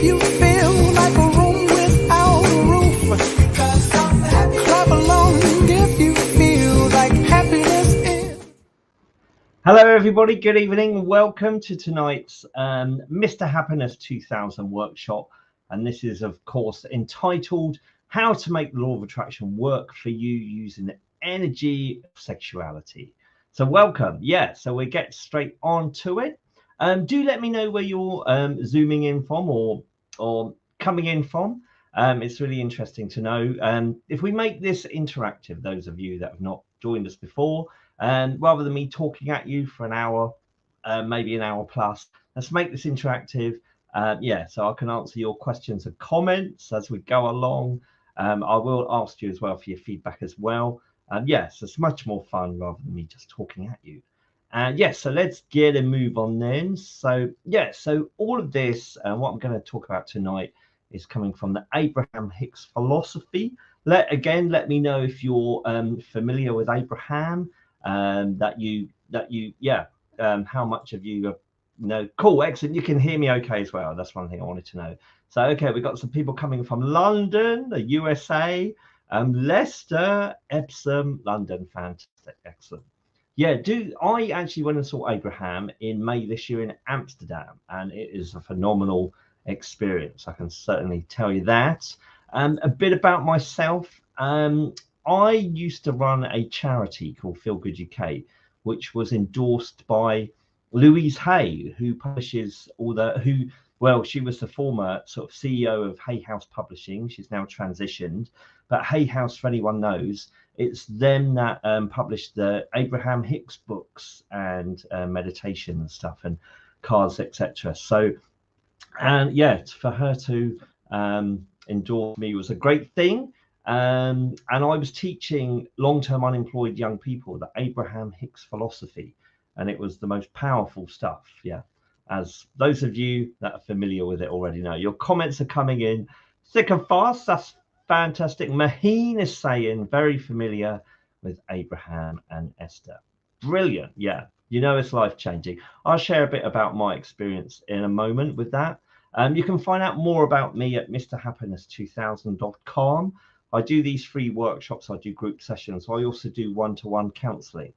if you feel like a room without a roof. Clap along if you feel like happiness is. Hello everybody, good evening. Welcome to tonight's Mr. Happiness 2000 workshop. And this is of course entitled How to Make the Law of Attraction Work for You Using the Energy of Sexuality. So welcome. Yeah, so we get straight on to it. Do let me know where you're zooming in from or coming in from. It's really interesting to know. If we make this interactive, those of you that have not joined us before, and rather than me talking at you for an hour, maybe an hour plus, let's make this interactive. So I can answer your questions and comments as we go along. I will ask you as well for your feedback as well. Yes, it's much more fun rather than me just talking at you. And yes, so let's get a move on then. So so all of this and what I'm going to talk about tonight is coming from the Abraham-Hicks philosophy. Let me know if you're familiar with Abraham. How much of you know. Cool, excellent. You can hear me okay as well. That's one thing I wanted to know. So okay, we've got some people coming from London, the USA, Leicester, Epsom, London. Fantastic, excellent. Yeah, I actually went and saw Abraham in May this year in Amsterdam, and it is a phenomenal experience. I can certainly tell you that. A bit about myself. I used to run a charity called Feel Good UK, which was endorsed by Louise Hay, who publishes she was the former sort of CEO of Hay House Publishing. She's now transitioned, but Hay House, for anyone knows, it's them that published the Abraham-Hicks books and meditation and stuff and cards, etc. So, and for her to endorse me was a great thing. And I was teaching long-term unemployed young people the Abraham-Hicks philosophy, and it was the most powerful stuff. Yeah, as those of you that are familiar with it already know. Your comments are coming in thick and fast. That's fantastic. Maheen is saying very familiar with Abraham and Esther. Brilliant. Yeah, you know, it's life-changing. I'll share a bit about my experience in a moment with that. You can find out more about me at mrhappiness2000.com. I do these free workshops. I do group sessions. I also do one-to-one counseling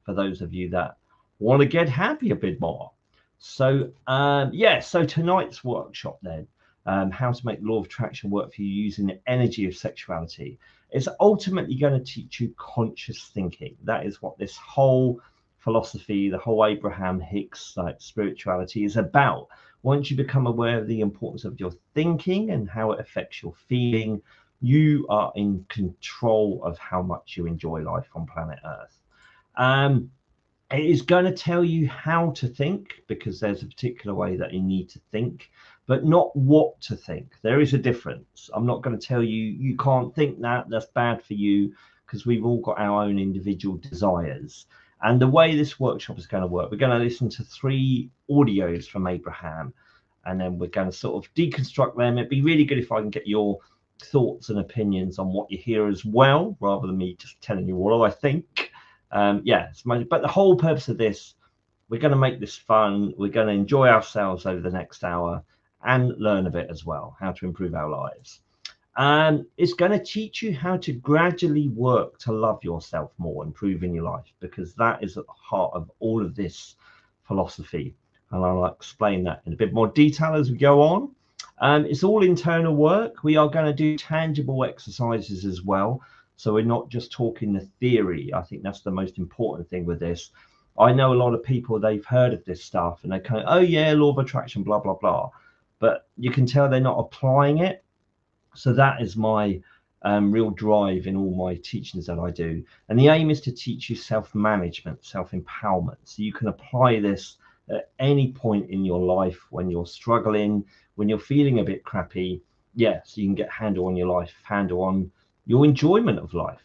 for those of you that want to get happy a bit more. So so tonight's workshop then, how to make the law of attraction work for you using the energy of sexuality, is ultimately going to teach you conscious thinking. That is what this whole philosophy, the whole Abraham-Hicks spirituality is about. Once you become aware of the importance of your thinking and how it affects your feeling, you are in control of how much you enjoy life on planet Earth. It is going to tell you how to think, because there's a particular way that you need to think, but not what to think. There is a difference. I'm not going to tell you, you can't think that, that's bad for you, because we've all got our own individual desires. And the way this workshop is going to work, we're going to listen to 3 audios from Abraham, and then we're going to sort of deconstruct them. It'd be really good if I can get your thoughts and opinions on what you hear as well, rather than me just telling you what I think. But the whole purpose of this, we're going to make this fun. We're going to enjoy ourselves over the next hour and learn a bit as well, how to improve our lives. It's going to teach you how to gradually work to love yourself more, improve in your life, because that is at the heart of all of this philosophy. And I'll explain that in a bit more detail as we go on. It's all internal work. We are going to do tangible exercises as well. So we're not just talking the theory. I think that's the most important thing with this. I know a lot of people, they've heard of this stuff and they kind of, oh yeah, law of attraction, blah, blah, blah. But you can tell they're not applying it. So that is my real drive in all my teachings that I do. And the aim is to teach you self-management, self-empowerment. So you can apply this at any point in your life when you're struggling, when you're feeling a bit crappy. Yeah, so you can get handle on your life, handle on your enjoyment of life.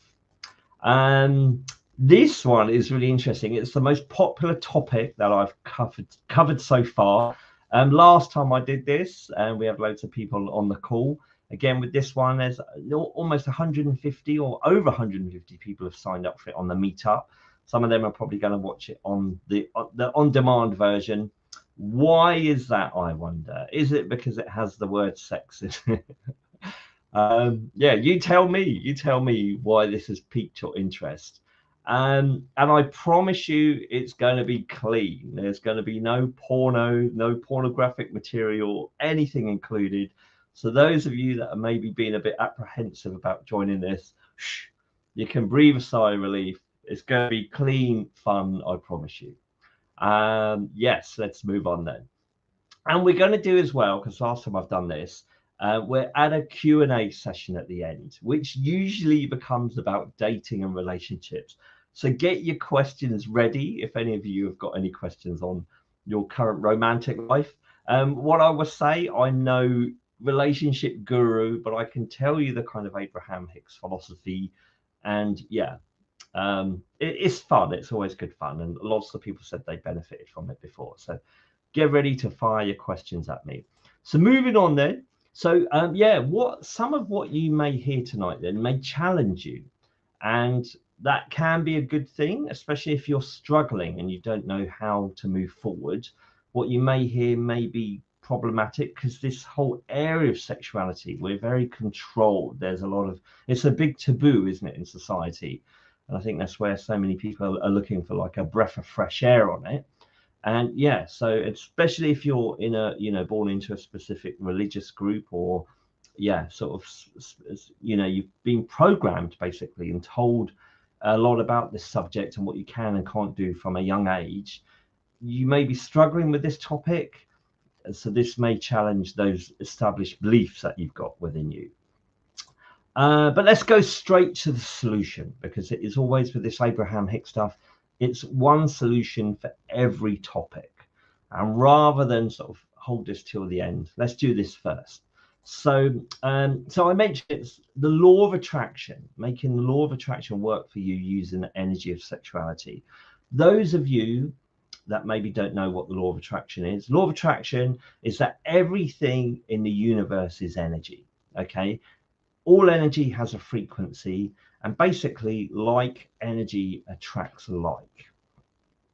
This one is really interesting. It's the most popular topic that I've covered so far. Last time I did this, and we have loads of people on the call. Again, with this one, there's almost 150 or over 150 people have signed up for it on the meetup. Some of them are probably going to watch it on the on-demand version. Why is that, I wonder? Is it because it has the word sex in it? Yeah, you tell me why this has piqued your interest. And I promise you it's going to be clean. There's going to be no porno, no pornographic material, anything included. So those of you that are maybe being a bit apprehensive about joining this, you can breathe a sigh of relief. It's going to be clean fun, I promise you. Yes, let's move on then. And we're going to do as well, because last time I've done this, we're at a Q&A session at the end, which usually becomes about dating and relationships. So get your questions ready if any of you have got any questions on your current romantic life. What I will say, I'm no relationship guru, but I can tell you the kind of Abraham-Hicks philosophy. And yeah, it's fun. It's always good fun. And lots of people said they benefited from it before. So get ready to fire your questions at me. So moving on then. So yeah, some of what you may hear tonight then may challenge you, and that can be a good thing, especially if you're struggling and you don't know how to move forward. What you may hear may be problematic because this whole area of sexuality, we're very controlled. There's a lot of, it's a big taboo, isn't it, in society? And I think that's where so many people are looking for like a breath of fresh air on it. And yeah, so especially if you're in a, born into a specific religious group, or yeah, sort of, you've been programmed basically and told a lot about this subject and what you can and can't do from a young age, you may be struggling with this topic. So this may challenge those established beliefs that you've got within you. But let's go straight to the solution, because it is always with this Abraham-Hicks stuff, it's one solution for every topic. And rather than sort of hold this till the end, let's do this first. So I mentioned it's the law of attraction, making the law of attraction work for you using the energy of sexuality. Those of you that maybe don't know what the law of attraction is, law of attraction is that everything in the universe is energy. Okay, all energy has a frequency, and basically like energy attracts like.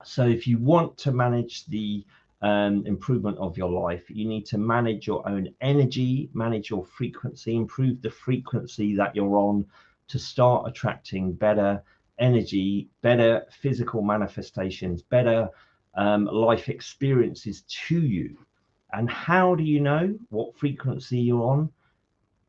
So if you want to manage the improvement of your life, you need to manage your own energy, manage your frequency, improve the frequency that you're on to start attracting better energy, better physical manifestations, better life experiences to you. And how do you know what frequency you're on?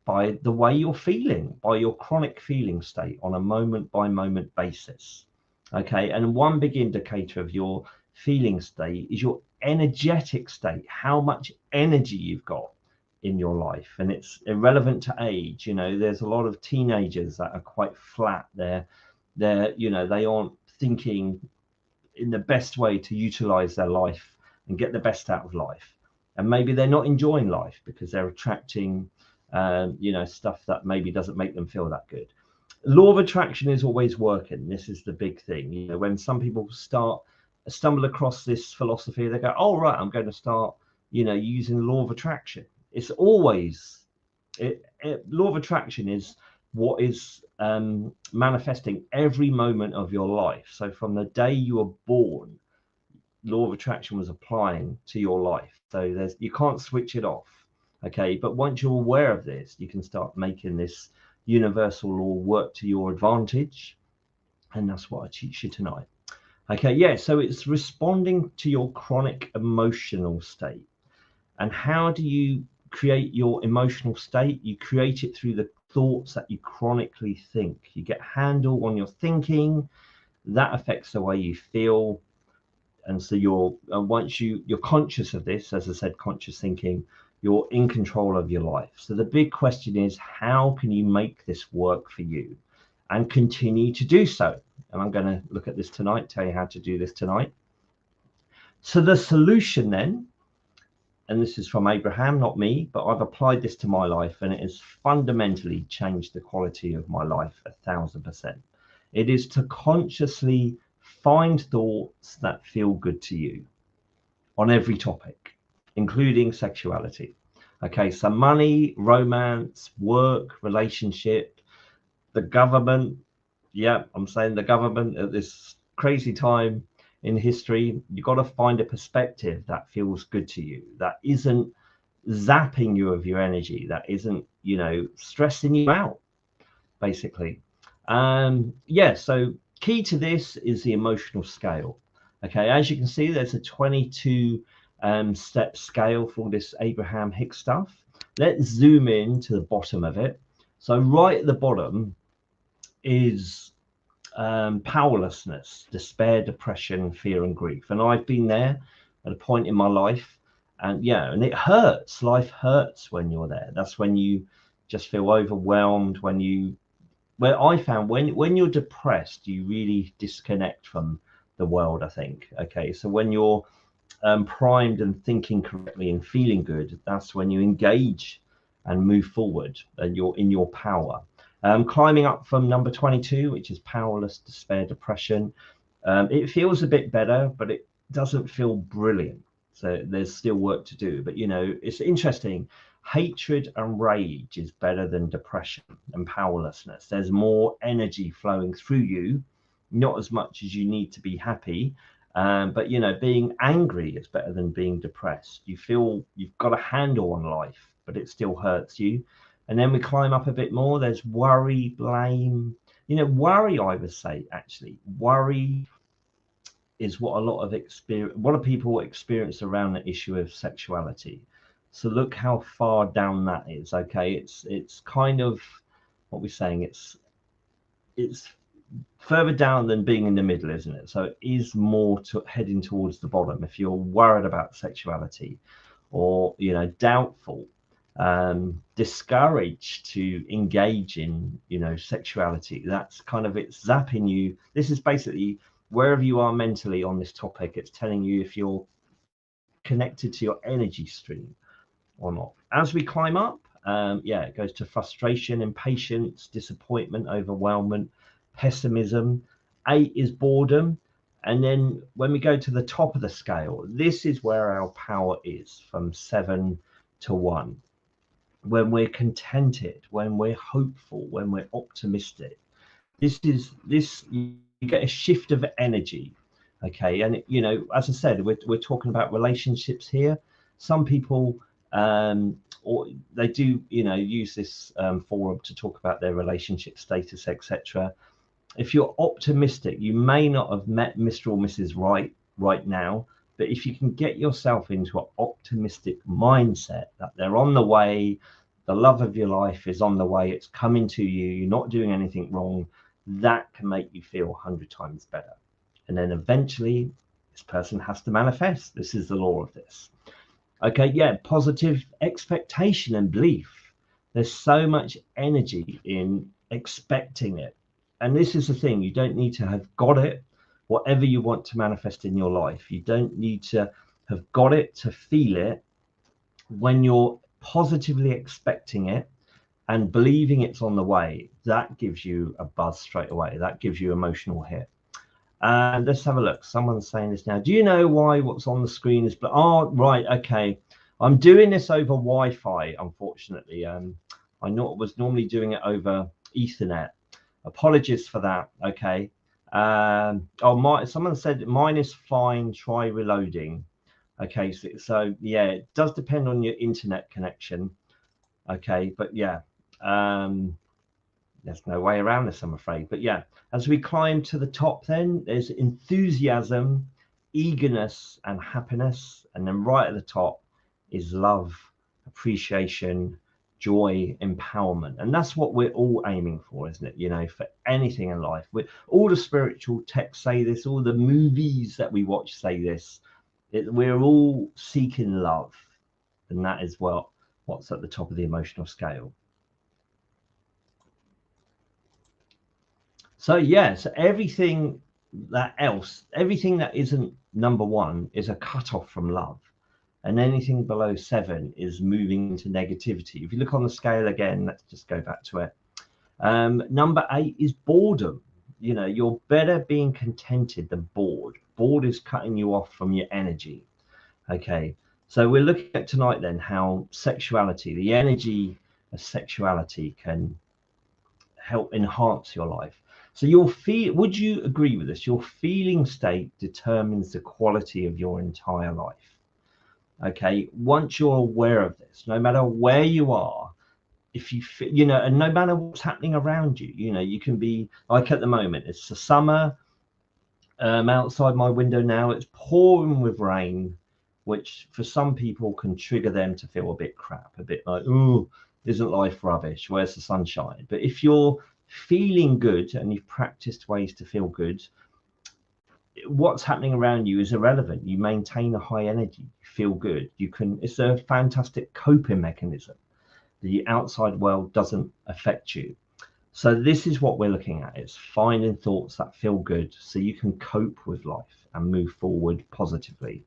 By the way you're feeling, by your chronic feeling state on a moment by moment basis. Okay, and one big indicator of your feeling state is your energetic state, how much energy you've got in your life. And it's irrelevant to age. There's a lot of teenagers that are quite flat. They aren't thinking in the best way to utilize their life and get the best out of life. And maybe they're not enjoying life because they're attracting stuff that maybe doesn't make them feel that good. Law of attraction is always working. This is the big thing. When some people stumble across this philosophy, they go, oh right, I'm going to start using the law of attraction. It's always law of attraction is what is manifesting every moment of your life. So from the day you were born, law of attraction was applying to your life. So you can't switch it off. Okay, but once you're aware of this, you can start making this universal law work to your advantage. And that's what I teach you tonight. Okay, yeah, so it's responding to your chronic emotional state. And how do you create your emotional state? You create it through the thoughts that you chronically think. You get handle on your thinking. That affects the way you feel. And so once you're conscious of this, as I said, conscious thinking, you're in control of your life. So the big question is, how can you make this work for you and continue to do so? And I'm going to look at this tonight, tell you how to do this tonight. So the solution then, and this is from Abraham, not me, but I've applied this to my life and it has fundamentally changed the quality of my life 1000%. It is to consciously find thoughts that feel good to you on every topic, including sexuality. Okay, so money, romance, work, relationship, the government. Yeah, I'm saying the government at this crazy time in history. You've got to find a perspective that feels good to you, that isn't zapping you of your energy, that isn't, you know, stressing you out, basically. Yeah, so key to this is the emotional scale. Okay, as you can see, there's a 22 step scale for this Abraham-Hicks stuff. Let's zoom in to the bottom of it. So right at the bottom is powerlessness, despair, depression, fear, and grief. And I've been there at a point in my life, and yeah, and it hurts. Life hurts when you're there. That's when you just feel overwhelmed. Where I found when you're depressed, you really disconnect from the world, I think. Okay, so when you're primed and thinking correctly and feeling good, that's when you engage and move forward, and you're in your power. Climbing up from number 22, which is powerless, despair, depression. It feels a bit better, but it doesn't feel brilliant. So there's still work to do. But, you know, it's interesting. Hatred and rage is better than depression and powerlessness. There's more energy flowing through you, not as much as you need to be happy. But, you know, being angry is better than being depressed. You feel you've got a handle on life, but it still hurts you. And then we climb up a bit more. There's worry, blame. You know, worry, I would say, actually, worry is what a lot of people experience around the issue of sexuality. So look how far down that is. Okay, it's kind of what we're saying. It's further down than being in the middle, isn't it? So it is more to heading towards the bottom. If you're worried about sexuality, or, you know, doubtful, discouraged to engage in, you know, sexuality, that's kind of, it's zapping you. This is basically wherever you are mentally on this topic, it's telling you if you're connected to your energy stream or not. As we climb up, yeah, it goes to frustration, impatience, disappointment, overwhelmment, pessimism. 8 is boredom. And then when we go to the top of the scale, this is where our power is, from 7 to 1. When we're contented, when we're hopeful, when we're optimistic, this you get a shift of energy. Okay, and, you know, as I said, we're talking about relationships here. Some people or they do, you know, use this forum to talk about their relationship status, etc. If you're optimistic, you may not have met Mr. or Mrs. right now, but if you can get yourself into an optimistic mindset that they're on the way, the love of your life is on the way, it's coming to you, you're not doing anything wrong, that can make you feel 100 times better. And then eventually this person has to manifest. This is the law of this. Okay, yeah, positive expectation and belief. There's so much energy in expecting it. And this is the thing, you don't need to have got it. Whatever you want to manifest in your life, you don't need to have got it to feel it. When you're positively expecting it and believing it's on the way, that gives you a buzz straight away. That gives you emotional hit. And let's have a look. Someone's saying this now. Do you know why what's on the screen is oh, right, okay. I'm doing this over Wi-Fi, unfortunately. I was normally doing it over Ethernet. Apologies for that. Okay. Someone said mine is fine. Try reloading. Okay, so yeah, it does depend on your internet connection. Okay, but yeah, there's no way around this, I'm afraid. But yeah, as we climb to the top, then there's enthusiasm, eagerness, and happiness. And then right at the top is love, appreciation, joy, empowerment. And that's what we're all aiming for, isn't it? You know, for anything in life. All the spiritual texts say this, all the movies that we watch say this. We're all seeking love. And that is what's at the top of the emotional scale. So yes, everything that isn't number 1 is a cutoff from love, and anything below 7 is moving into negativity. If you look on the scale again, let's just go back to it. Number 8 is boredom. You know, you're better being contented than bored. Bored is cutting you off from your energy. Okay, so we're looking at tonight then how sexuality, the energy of sexuality, can help enhance your life. So would you agree with this? Your feeling state determines the quality of your entire life. Okay, once you're aware of this, no matter where you are, if you and no matter what's happening around you, you can be like at the moment, it's the summer. Outside my window now, it's pouring with rain, which for some people can trigger them to feel a bit crap, a bit like, oh, isn't life rubbish? Where's the sunshine? But if you're feeling good and you've practiced ways to feel good, what's happening around you is irrelevant. You maintain a high energy, you feel good. It's a fantastic coping mechanism. The outside world doesn't affect you. So this is what we're looking at. It's finding thoughts that feel good so you can cope with life and move forward positively.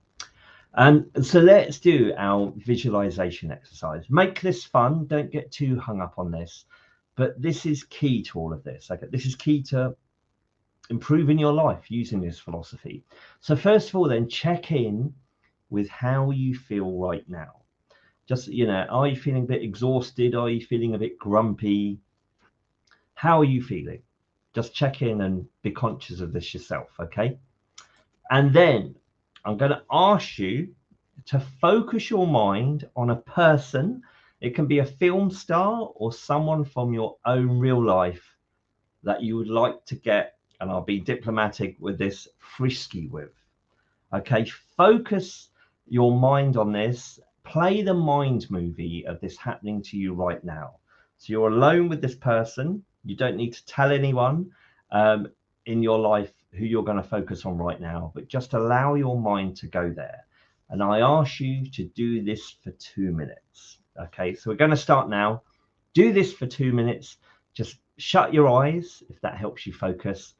And so let's do our visualization exercise. Make this fun. Don't get too hung up on this. But this is key to all of this. Okay? This is key to improving your life using this philosophy. So first of all, then check in with how you feel right now. Just, are you feeling a bit exhausted? Are you feeling a bit grumpy? How are you feeling? Just check in and be conscious of this yourself, okay? And then I'm going to ask you to focus your mind on a person. It can be a film star or someone from your own real life that you would like to get, and I'll be diplomatic with this, frisky with. Okay, focus your mind on this. Play the mind movie of this happening to you right now. So you're alone with this person. You don't need to tell anyone in your life who you're going to focus on right now, but just allow your mind to go there. And I ask you to do this for 2 minutes. Okay, so we're going to start now. Do this for 2 minutes. Just shut your eyes if that helps you focus,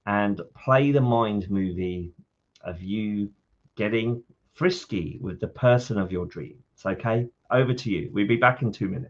and play the mind movie of you getting frisky with the person of your dreams. Okay, over to you. We'll be back in 2 minutes.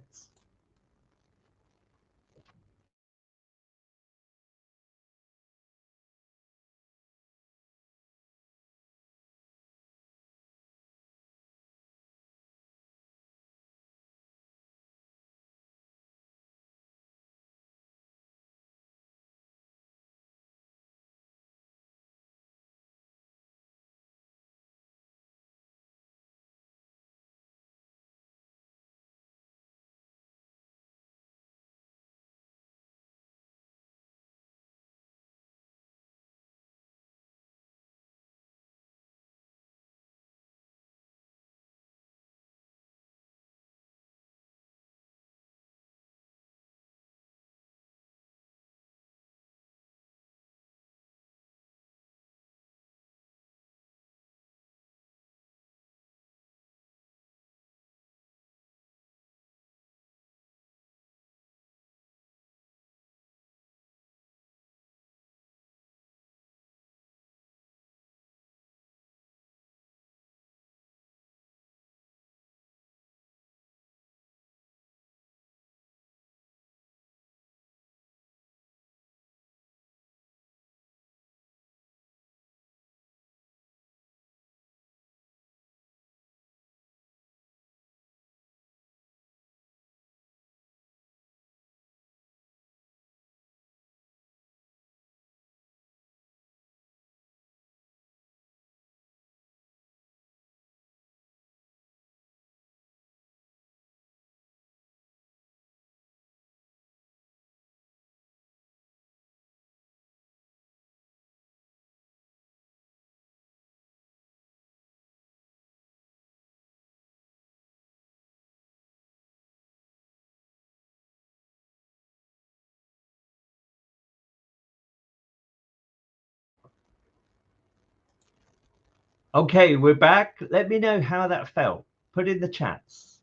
Okay, we're back. Let me know how that felt. Put in the chats.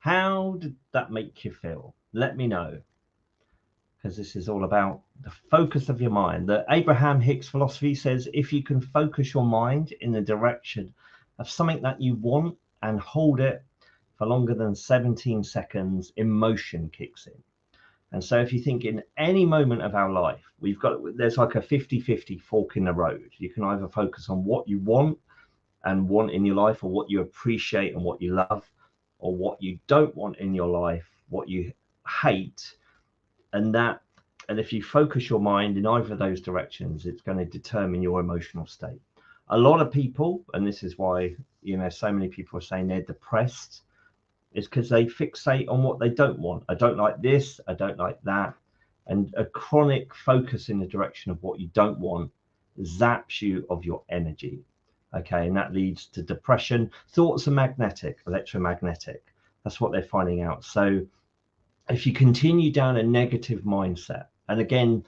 How did that make you feel? Let me know, because this is all about the focus of your mind. The Abraham-Hicks philosophy says if you can focus your mind in the direction of something that you want and hold it for longer than 17 seconds, emotion kicks in. And so if you think in any moment of our life, there's like a 50-50 fork in the road. You can either focus on what you want in your life, or what you appreciate and what you love, or what you don't want in your life, what you hate. And that And if you focus your mind in either of those directions, it's going to determine your emotional state. A lot of people, and this is why, so many people are saying they're depressed, is because they fixate on what they don't want. I don't like this, I don't like that. And a chronic focus in the direction of what you don't want zaps you of your energy. Okay, and that leads to depression. Thoughts are magnetic, electromagnetic. That's what they're finding out. So if you continue down a negative mindset, and again,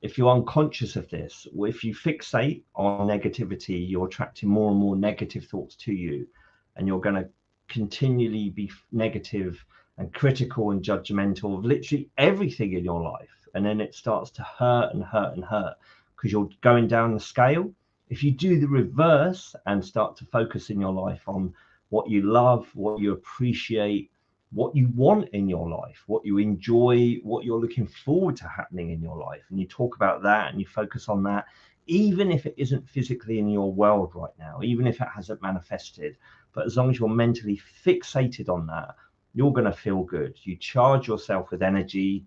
if you're unconscious of this, if you fixate on negativity, you're attracting more and more negative thoughts to you, and you're going to continually be negative and critical and judgmental of literally everything in your life. And then it starts to hurt and hurt and hurt because you're going down the scale. If you do the reverse and start to focus in your life on what you love, what you appreciate, what you want in your life, what you enjoy, what you're looking forward to happening in your life, and you talk about that and you focus on that, even if it isn't physically in your world right now, even if it hasn't manifested, but as long as you're mentally fixated on that, you're going to feel good. You charge yourself with energy,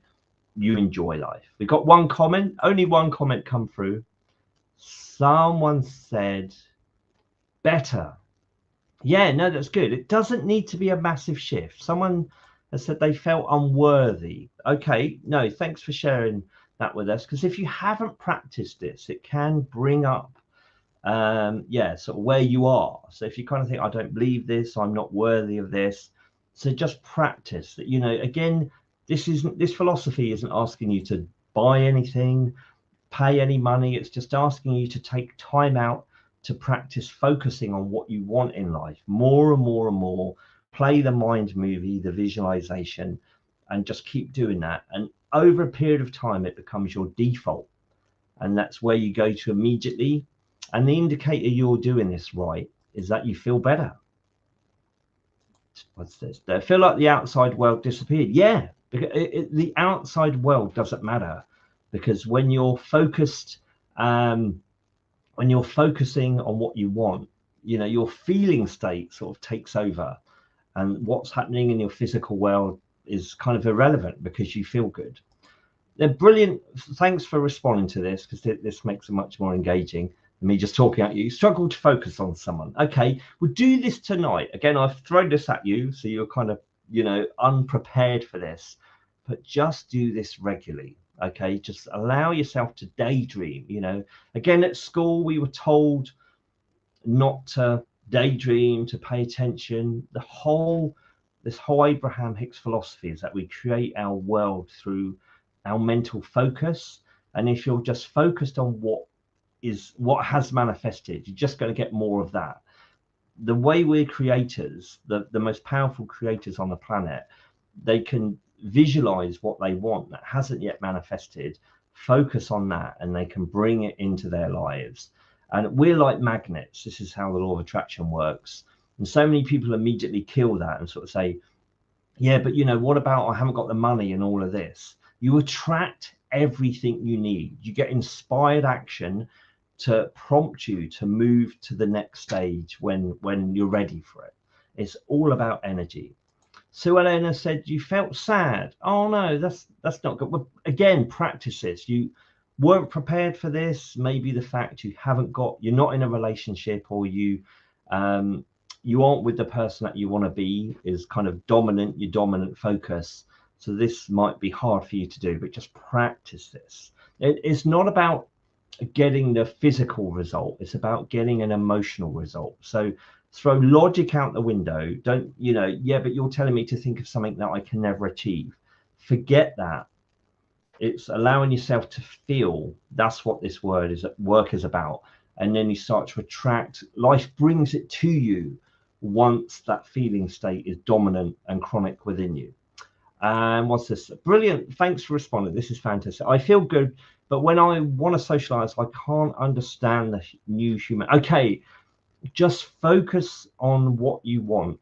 you enjoy life. We got one comment, only one comment come through. Someone said better. Yeah, no, that's good. It doesn't need to be a massive shift. Someone has said they felt unworthy. Okay, no, thanks for sharing that with us, because if you haven't practiced this, it can bring up sort of where you are. So if you kind of think, I don't believe this, I'm not worthy of this, so just practice that. Again, this philosophy isn't asking you to buy anything, pay any money. It's just asking you to take time out to practice focusing on what you want in life more and more and more. Play the mind movie, the visualization, and just keep doing that. And over a period of time, it becomes your default. And that's where you go to immediately. And the indicator you're doing this right is that you feel better. What's this? Do I feel like the outside world disappeared? Yeah, because the outside world doesn't matter, because when you're focused, when you're focusing on what you want, your feeling state sort of takes over, and what's happening in your physical world is kind of irrelevant because you feel good. They're brilliant. Thanks for responding to this, because this makes it much more engaging than me just talking at you. Struggle to focus on someone. Okay, we'll do this tonight. Again, I've thrown this at you, so you're kind of, unprepared for this, but just do this regularly. Okay, just allow yourself to daydream. Again, at school, we were told not to daydream, to pay attention. This whole Abraham-Hicks philosophy is that we create our world through our mental focus. And if you're just focused on what has manifested, you're just going to get more of that. The way we're creators, the most powerful creators on the planet, they can visualize what they want that hasn't yet manifested, focus on that, and they can bring it into their lives. And we're like magnets. This is how the law of attraction works. And so many people immediately kill that and sort of say, yeah, but what about I haven't got the money and all of this? You attract everything you need. You get inspired action to prompt you to move to the next stage when you're ready for it. It's all about energy. Sue Elena said you felt sad. Oh no, that's not good. Well, again, practice this. You weren't prepared for this. Maybe the fact you're not in a relationship, or you aren't with the person that you want to be is kind of your dominant focus. So this might be hard for you to do, but just practice this. It's not about getting the physical result. It's about getting an emotional result. So throw logic out the window. Don't, but you're telling me to think of something that I can never achieve. Forget that. It's allowing yourself to feel. That's what this work is about. And then you start to attract. Life brings it to you once that feeling state is dominant and chronic within you. And what's this? Brilliant. Thanks for responding. This is fantastic. I feel good, but when I want to socialize, I can't understand the new human. Okay, just focus on what you want.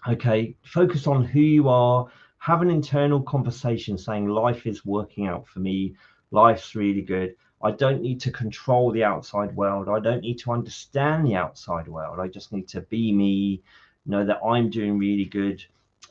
Okay, focus on who you are. Have an internal conversation saying life is working out for me. Life's really good. I don't need to control the outside world. I don't need to understand the outside world. I just need to be me, know that I'm doing really good.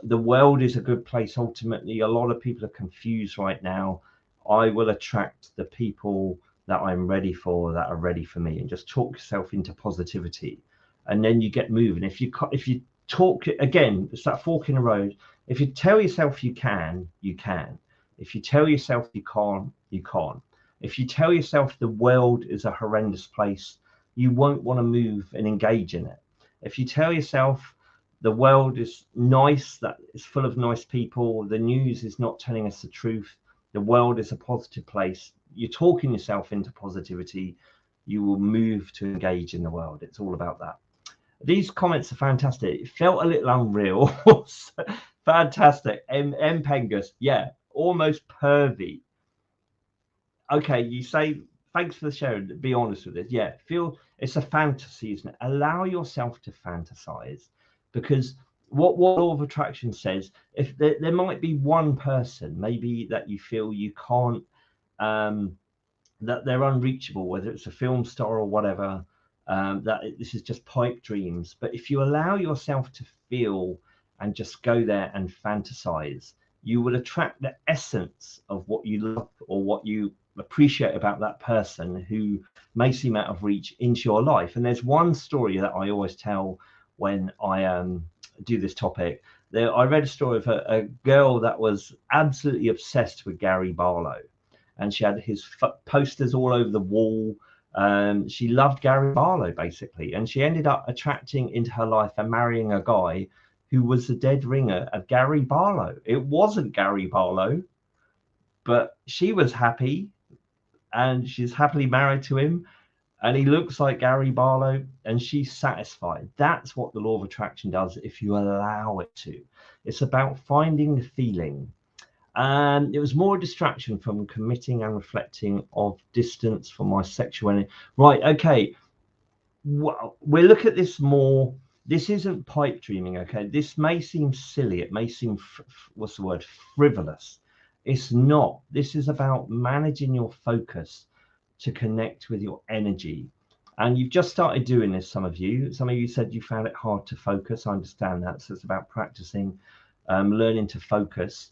The world is a good place. Ultimately, a lot of people are confused right now, I will attract the people that I'm ready for, that are ready for me. And just talk yourself into positivity, and then you get moving. If you talk again, it's that fork in the road. If you tell yourself you can, you can. If you tell yourself you can't, you can't. If you tell yourself the world is a horrendous place, you won't want to move and engage in it. If you tell yourself the world is nice, that it's full of nice people, the news is not telling us the truth, the world is a positive place, you're talking yourself into positivity, you will move to engage in the world. It's all about that. These comments are fantastic. It felt a little unreal. Fantastic. M Pengus, yeah, almost pervy. Okay, you say thanks for the sharing. Be honest with this. Yeah, feel it's a fantasy, isn't it? Allow yourself to fantasize, because what law of attraction says, if there might be one person maybe that you feel you can't, that they're unreachable, whether it's a film star or whatever, that this is just pipe dreams. But if you allow yourself to feel and just go there and fantasize, you will attract the essence of what you love or what you appreciate about that person who may seem out of reach into your life. And there's one story that I always tell when I do this topic. I read a story of a girl that was absolutely obsessed with Gary Barlow, and she had his posters all over the wall. She loved Gary Barlow basically, and she ended up attracting into her life and marrying a guy who was the dead ringer of Gary Barlow. It wasn't Gary Barlow, but she was happy, and she's happily married to him, and he looks like Gary Barlow, and she's satisfied. That's what the law of attraction does if you allow it to. It's about finding the feeling. It was more a distraction from committing and reflecting of distance from my sexuality. Right, okay. Well, we'll look at this more. This isn't pipe dreaming, okay? This may seem silly. It may seem, what's the word, frivolous. It's not. This is about managing your focus to connect with your energy. And you've just started doing this, some of you. Some of you said you found it hard to focus. I understand that. So it's about practicing, learning to focus.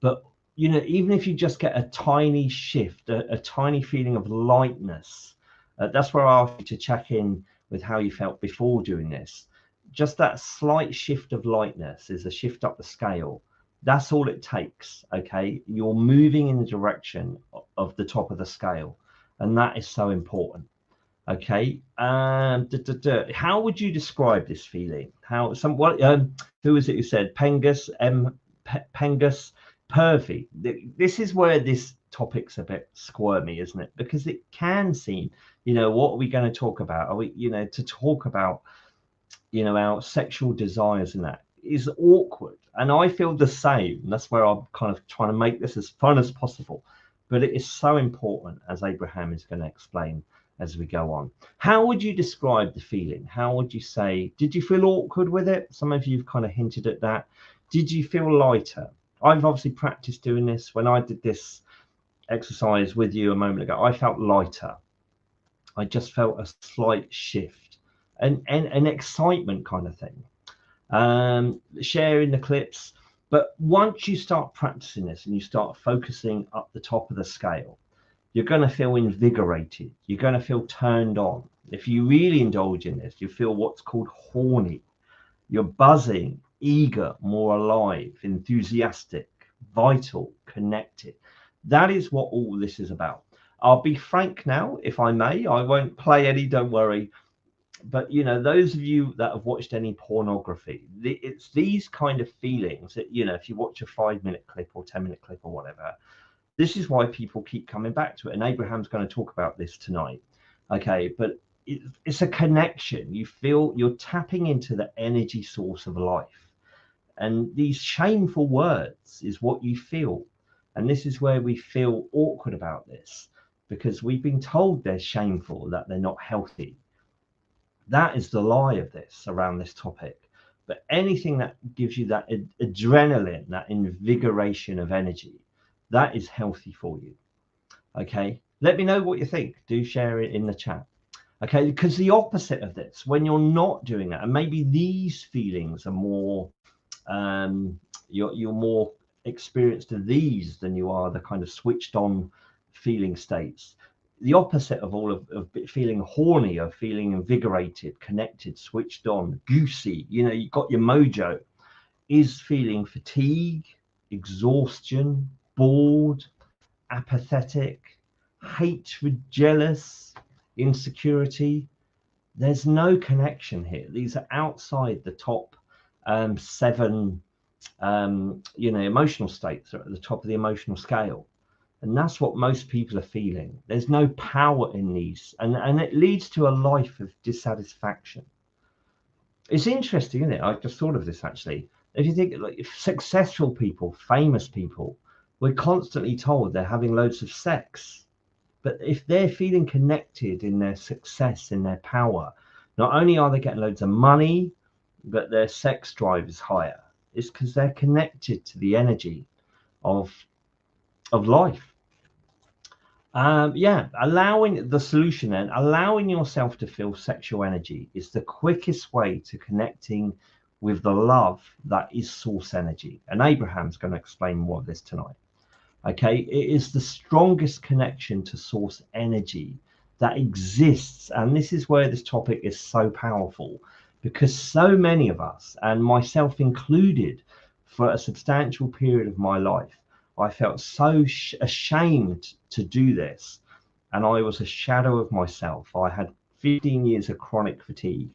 But, you know, even if you just get a tiny shift, a tiny feeling of lightness, that's where I asked you to check in with how you felt before doing this. Just that slight shift of lightness is a shift up the scale. That's all it takes, okay? You're moving in the direction of the top of the scale, and that is so important, okay? How would you describe this feeling? Who was it who said? Pengus, Pengus, pervy. This is where this topic's a bit squirmy, isn't it? Because it can seem, you know, what are we going to talk about? Are we, you know, to talk about, you know, our sexual desires and that is awkward. And I feel the same. That's where I'm kind of trying to make this as fun as possible. But it is so important, as Abraham is going to explain as we go on. How would you describe the feeling? How would you say, did you feel awkward with it? Some of you have kind of hinted at that. Did you feel lighter? I've obviously practiced doing this. When I did this exercise with you a moment ago, I felt lighter. I just felt a slight shift and an excitement kind of thing. Sharing the clips. But once you start practicing this and you start focusing up the top of the scale, you're going to feel invigorated. You're going to feel turned on. If you really indulge in this, you feel what's called horny. You're buzzing, eager, more alive, enthusiastic, vital, connected. That is what all this is about. I'll be frank now, if I may. I won't play any, don't worry. But, you know, those of you that have watched any pornography, it's these kind of feelings that, you know, if you watch a 5-minute clip or 10-minute clip or whatever, this is why people keep coming back to it. And Abraham's going to talk about this tonight. Okay, but it's a connection. You feel you're tapping into the energy source of life. And these shameful words is what you feel. And this is where we feel awkward about this, because we've been told they're shameful, that they're not healthy. That is the lie of this around this topic. But anything that gives you that adrenaline, that invigoration of energy, that is healthy for you. Okay, let me know what you think. Do share it in the chat. Okay, because the opposite of this, when you're not doing that, and maybe these feelings are more, you're more experienced these than you are the kind of switched on feeling states. The opposite of all of feeling horny, or feeling invigorated, connected, switched on, goosey, you know, you got your mojo, is feeling fatigue, exhaustion, bored, apathetic, hatred, jealous, insecurity. There's no connection here. These are outside the top 7 emotional states, are at the top of the emotional scale. And that's what most people are feeling. There's no power in these, and it leads to a life of dissatisfaction. It's interesting, isn't it? I just thought of this actually. If you think, like, if successful people, famous people, we're constantly told they're having loads of sex. But if they're feeling connected in their success, in their power, not only are they getting loads of money, but their sex drive is higher. It's because they're connected to the energy of life. Allowing the solution then, allowing yourself to feel sexual energy is the quickest way to connecting with the love that is source energy. And Abraham's going to explain more of this tonight. Okay, it is the strongest connection to source energy that exists. And this is where this topic is so powerful, because so many of us, and myself included, for a substantial period of my life, I felt so ashamed to do this, and I was a shadow of myself. I had 15 years of chronic fatigue,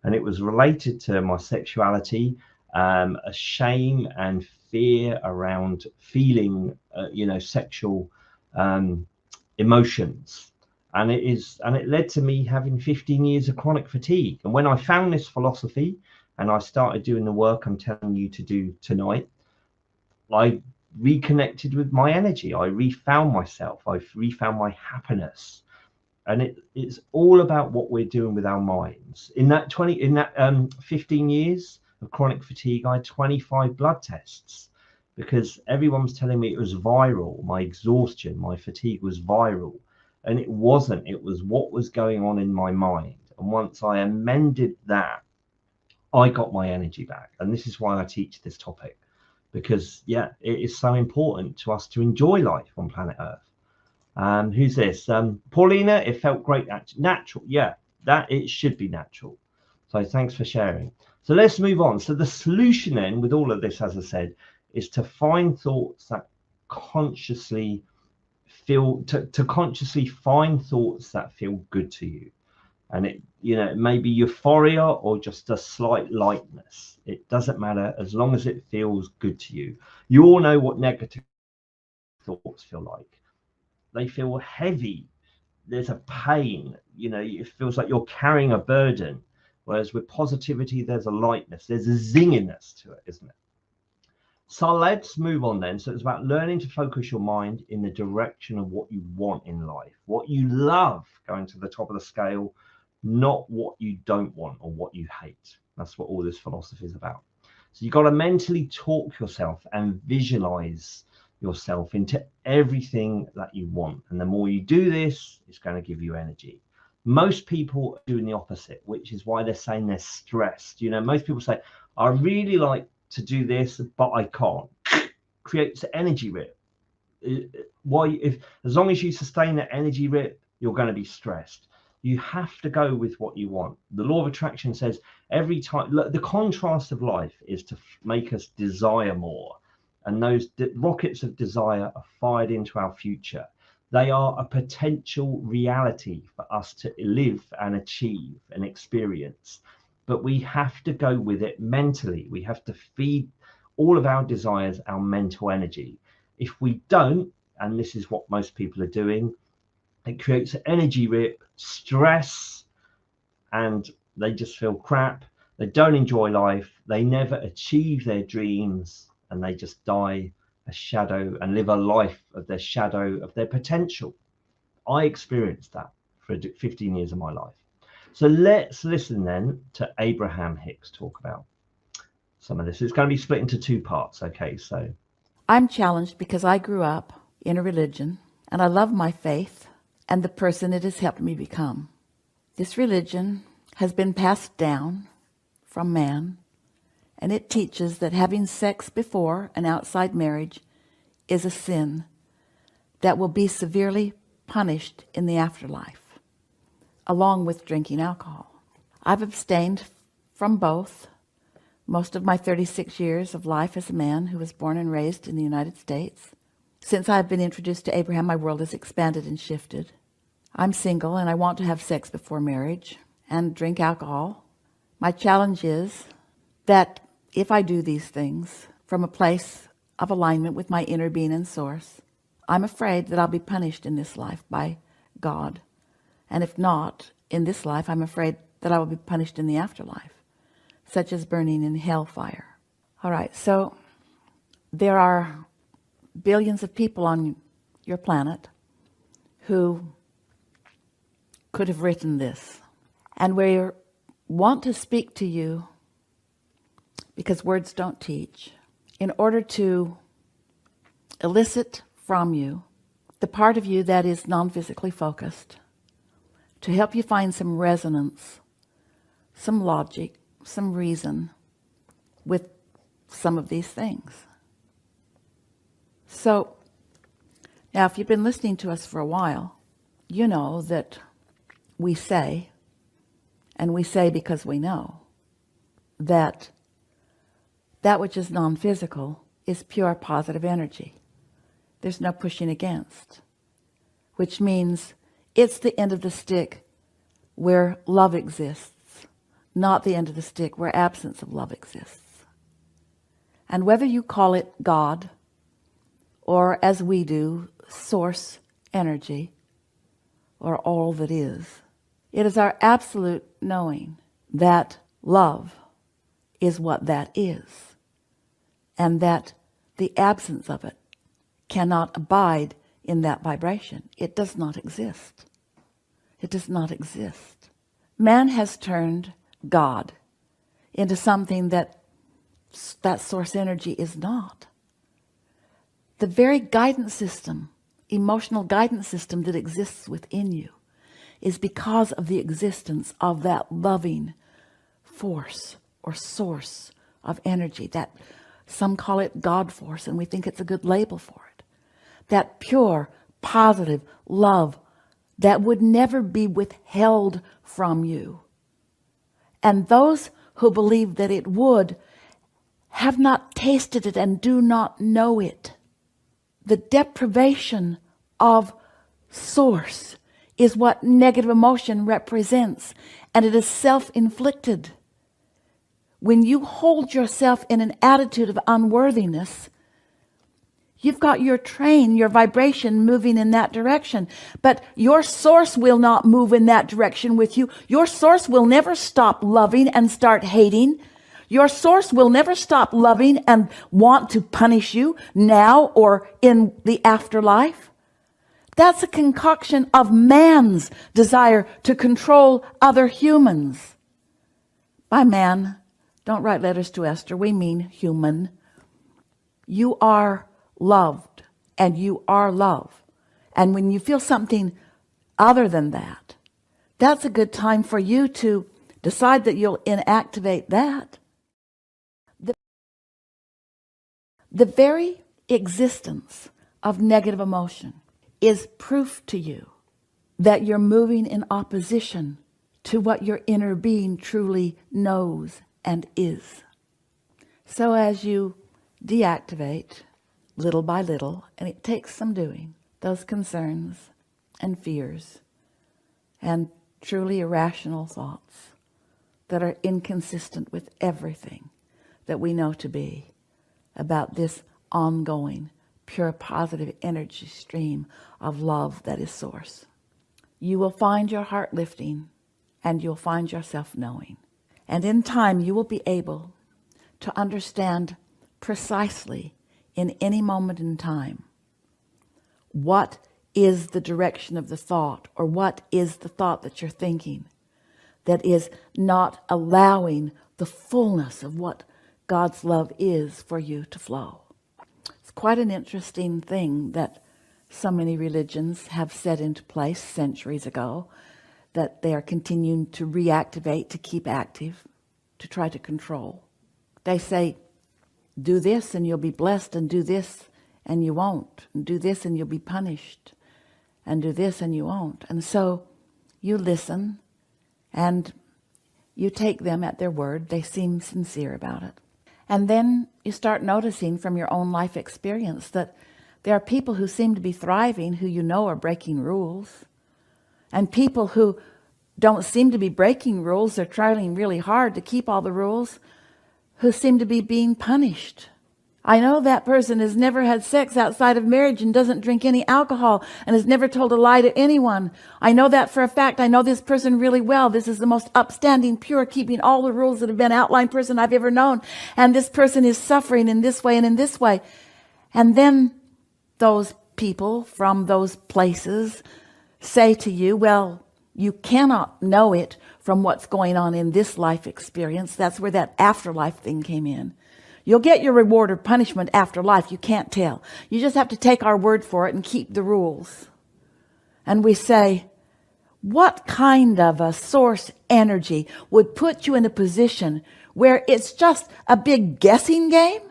and it was related to my sexuality, a shame and fear around feeling, sexual emotions, and it led to me having 15 years of chronic fatigue. And when I found this philosophy, and I started doing the work I'm telling you to do tonight, I reconnected with my energy. I refound myself. I refound my happiness. And it's all about what we're doing with our minds. In that 15 years of chronic fatigue, I had 25 blood tests, because everyone was telling me it was viral. My exhaustion, my fatigue was viral, and it wasn't. It was what was going on in my mind. And once I amended that, I got my energy back. And this is why I teach this topic, because it is so important to us to enjoy life on planet Earth. Who's this? Paulina, it felt great. Natural. Yeah, that it should be natural. So thanks for sharing. So let's move on. So the solution then with all of this, as I said, is to find thoughts that consciously to consciously find thoughts that feel good to you. And it may be euphoria or just a slight lightness. It doesn't matter, as long as it feels good to you. You all know what negative thoughts feel like. They feel heavy. There's a pain. It feels like you're carrying a burden. Whereas with positivity, there's a lightness. There's a zinginess to it, isn't it? So let's move on then. So it's about learning to focus your mind in the direction of what you want in life, what you love, going to the top of the scale, not what you don't want or what you hate. That's what all this philosophy is about. So you've got to mentally talk yourself and visualize yourself into everything that you want. And the more you do this, it's going to give you energy. Most people are doing the opposite, which is why they're saying they're stressed. Most people say, I really like to do this, but I can't. Creates energy rip. As long as you sustain that energy rip, you're going to be stressed. You have to go with what you want. The law of attraction says every time, the contrast of life is to make us desire more. And those rockets of desire are fired into our future. They are a potential reality for us to live and achieve and experience. But we have to go with it mentally. We have to feed all of our desires, our mental energy. If we don't, and this is what most people are doing, it creates an energy rip, stress, and they just feel crap. They don't enjoy life. They never achieve their dreams, and they just die a shadow and live a life of their shadow of their potential. I experienced that for 15 years of my life. So let's listen then to Abraham-Hicks talk about some of this. It's going to be split into 2 parts. Okay, so I'm challenged because I grew up in a religion, and I love my faith and the person it has helped me become. This religion has been passed down from man, And it teaches that having sex before and outside marriage is a sin that will be severely punished in the afterlife, along with drinking alcohol. I've abstained from both most of my 36 years of life as a man who was born and raised in the United States. Since I've been introduced to Abraham, my world has expanded and shifted. I'm single and I want to have sex before marriage and drink alcohol. My challenge is that if I do these things from a place of alignment with my inner being and source, I'm afraid that I'll be punished in this life by God. And if not in this life, I'm afraid that I will be punished in the afterlife, such as burning in hellfire. All right, so there are billions of people on your planet who could have written this. And we want to speak to you, because words don't teach, in order to elicit from you the part of you that is non-physically focused, to help you find some resonance, some logic, some reason with some of these things. So now, if you've been listening to us for a while, you know that we say, and we say because we know, that that which is non-physical is pure positive energy. There's no pushing against, which means it's the end of the stick where love exists, not the end of the stick where absence of love exists. And whether you call it God, or as we do, source energy, or all that is, it is our absolute knowing that love is what that is, and that the absence of it cannot abide in that vibration. It does not exist. It does not exist. Man has turned God into something that source energy is not. The very guidance system, emotional guidance system that exists within you is because of the existence of that loving force or source of energy, that some call it God force, and we think it's a good label for it. That pure, positive love that would never be withheld from you. And those who believe that it would have not tasted it and do not know it. The deprivation of source is what negative emotion represents, and it is self-inflicted. When you hold yourself in an attitude of unworthiness, you've got your train, your vibration moving in that direction, but your source will not move in that direction with you. Your source will never stop loving and start hating. Your source will never stop loving and want to punish you now or in the afterlife. That's a concoction of man's desire to control other humans. By man, don't write letters to Esther, we mean human. You are loved, and you are love. And when you feel something other than that, that's a good time for you to decide that you'll inactivate that. The very existence of negative emotion is proof to you that you're moving in opposition to what your inner being truly knows and is. So as you deactivate little by little, and it takes some doing, those concerns and fears and truly irrational thoughts that are inconsistent with everything that we know to be about this ongoing, pure positive energy stream of love that is source. You will find your heart lifting, and you'll find yourself knowing. And in time, you will be able to understand precisely in any moment in time what is the direction of the thought, or what is the thought that you're thinking that is not allowing the fullness of what God's love is for you to flow. It's quite an interesting thing that so many religions have set into place centuries ago, that they are continuing to reactivate, to keep active, to try to control They say, do this and you'll be blessed, and do this and you won't, and do this and you'll be punished, and do this and you won't. And so you listen and you take them at their word. They seem sincere about it. And then you start noticing from your own life experience that there are people who seem to be thriving who you know are breaking rules, and people who don't seem to be breaking rules, they're trying really hard to keep all the rules, who seem to be being punished. I know that person has never had sex outside of marriage and doesn't drink any alcohol and has never told a lie to anyone. I know that for a fact. I know this person really well. This is the most upstanding, pure, keeping all the rules that have been outlined person I've ever known. And this person is suffering in this way and in this way. And then those people from those places say to you, well, you cannot know it from what's going on in this life experience. That's where that afterlife thing came in. You'll get your reward or punishment after life. You can't tell. You just have to take our word for it and keep the rules. And we say, what kind of a source energy would put you in a position where it's just a big guessing game,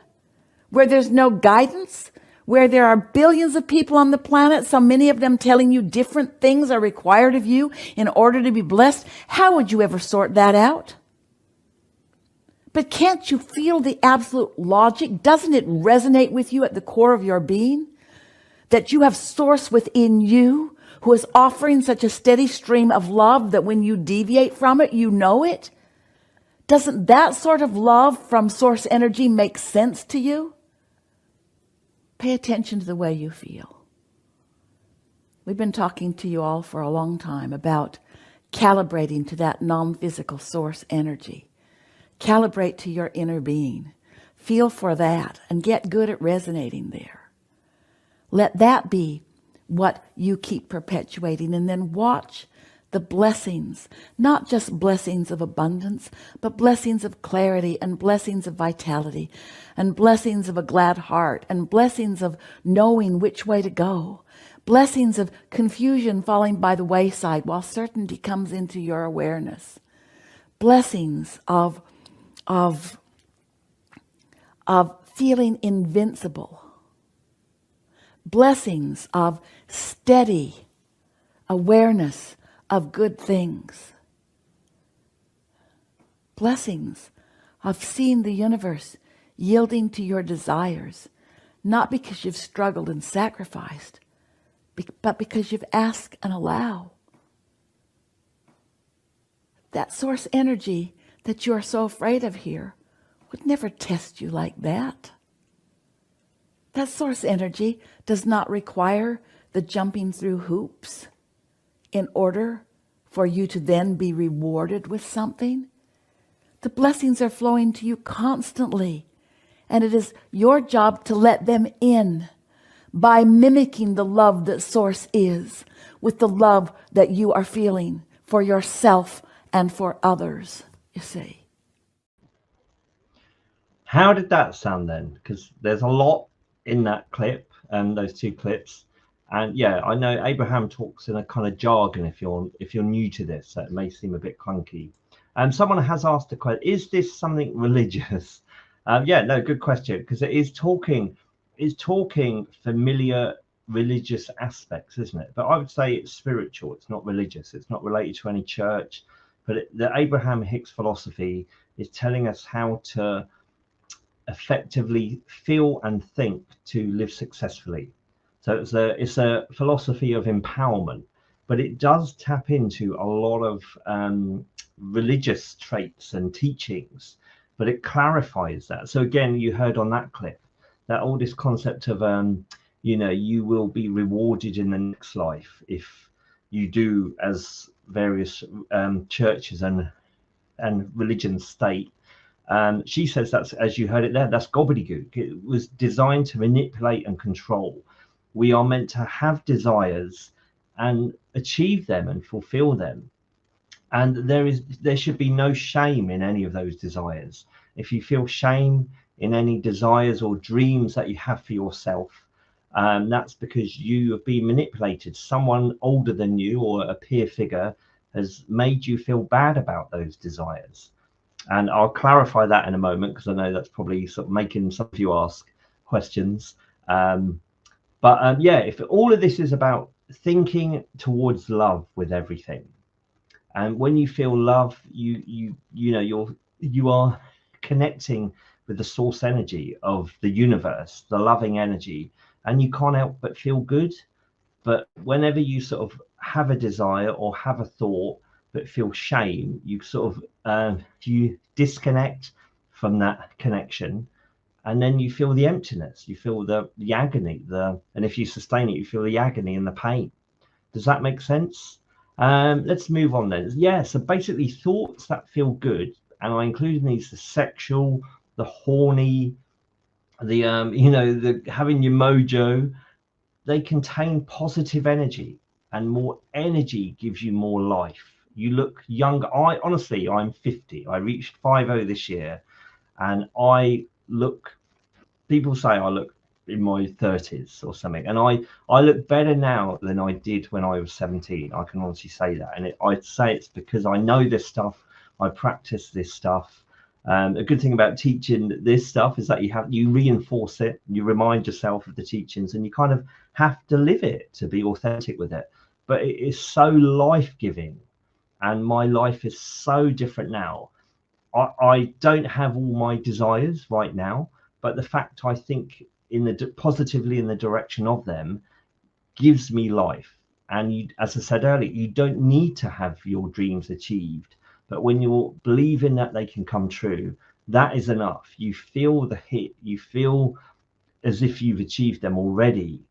where there's no guidance, where there are billions of people on the planet, so many of them telling you different things are required of you in order to be blessed? How would you ever sort that out? But can't you feel the absolute logic? Doesn't it resonate with you at the core of your being? That you have source within you who is offering such a steady stream of love that when you deviate from it, you know it? Doesn't that sort of love from source energy make sense to you? Pay attention to the way you feel. We've been talking to you all for a long time about calibrating to that non-physical source energy. Calibrate to your inner being. Feel for that and get good at resonating there. Let that be what you keep perpetuating, and then watch the blessings, not just blessings of abundance, but blessings of clarity and blessings of vitality and blessings of a glad heart and blessings of knowing which way to go. Blessings of confusion falling by the wayside while certainty comes into your awareness. Blessings of feeling invincible. Blessings of steady awareness of good things. Blessings of seeing the universe yielding to your desires, not because you've struggled and sacrificed, but because you've asked and allowed. That source energy that you are so afraid of here would never test you like that. That source energy does not require the jumping through hoops in order for you to then be rewarded with something. The blessings are flowing to you constantly, and it is your job to let them in by mimicking the love that source is with the love that you are feeling for yourself and for others, you see. How did that sound then? Because there's a lot in that clip, those two clips. And yeah, I know Abraham talks in a kind of jargon if you're new to this, so it may seem a bit clunky. Someone has asked a question, is this something religious? Yeah, no, good question, because it is talking familiar religious aspects, isn't it? But I would say it's spiritual, it's not religious, it's not related to any church. But the Abraham-Hicks philosophy is telling us how to effectively feel and think to live successfully. So it's a philosophy of empowerment, but it does tap into a lot of religious traits and teachings, but it clarifies that. So again, you heard on that clip that all this concept of you will be rewarded in the next life if you do as various churches and religions state. She says that's, as you heard it there, that's gobbledygook. It was designed to manipulate and control. We are meant to have desires and achieve them and fulfill them. And there should be no shame in any of those desires. If you feel shame in any desires or dreams that you have for yourself, that's because you have been manipulated. Someone older than you or a peer figure has made you feel bad about those desires. And I'll clarify that in a moment, because I know that's probably sort of making some of you ask questions. Yeah, if all of this is about thinking towards love with everything, and when you feel love, you know you are connecting with the source energy of the universe, the loving energy, and you can't help but feel good. But whenever you sort of have a desire or have a thought but feel shame, you sort of you disconnect from that connection, and then you feel the emptiness, you feel the agony, and if you sustain it, you feel the agony and the pain. Does that make sense? Let's move on then. Yeah, so basically thoughts that feel good, and I include in these the sexual, the horny, the the having your mojo. They contain positive energy, and more energy gives you more life. You look younger. I'm 50. I reached 50 this year, and people say I look in my 30s or something, and I look better now than I did when I was 17. I can honestly say that, and I'd say it's because I know this stuff, I practice this stuff. A good thing about teaching this stuff is that you reinforce it, you remind yourself of the teachings, and you kind of have to live it to be authentic with it. But it is so life-giving, and my life is so different now. I don't have all my desires right now, but the fact I think positively in the direction of them gives me life. And as I said earlier, you don't need to have your dreams achieved, but when you're believing that they can come true, that is enough. You feel the hit, you feel as if you've achieved them already,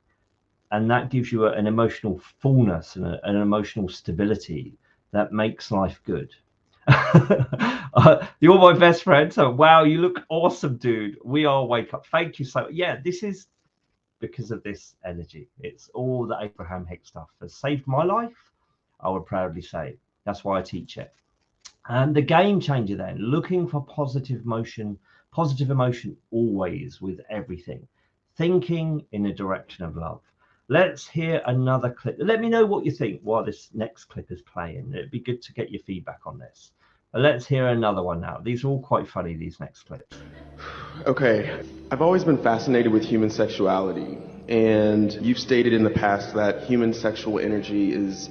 and that gives you an emotional fullness and an emotional stability that makes life good. You're my best friend, so wow, you look awesome, dude. We are wake up. Thank you so much. Yeah, this is because of this energy. It's all the Abraham-Hicks stuff has saved my life, I would proudly say. That's why I teach it. And the game changer then, looking for positive emotion always with everything, thinking in the direction of love. Let's hear another clip. Let me know what you think while this next clip is playing. It'd be good to get your feedback on this. But let's hear another one now. These are all quite funny, these next clips. Okay, I've always been fascinated with human sexuality, and you've stated in the past that human sexual energy is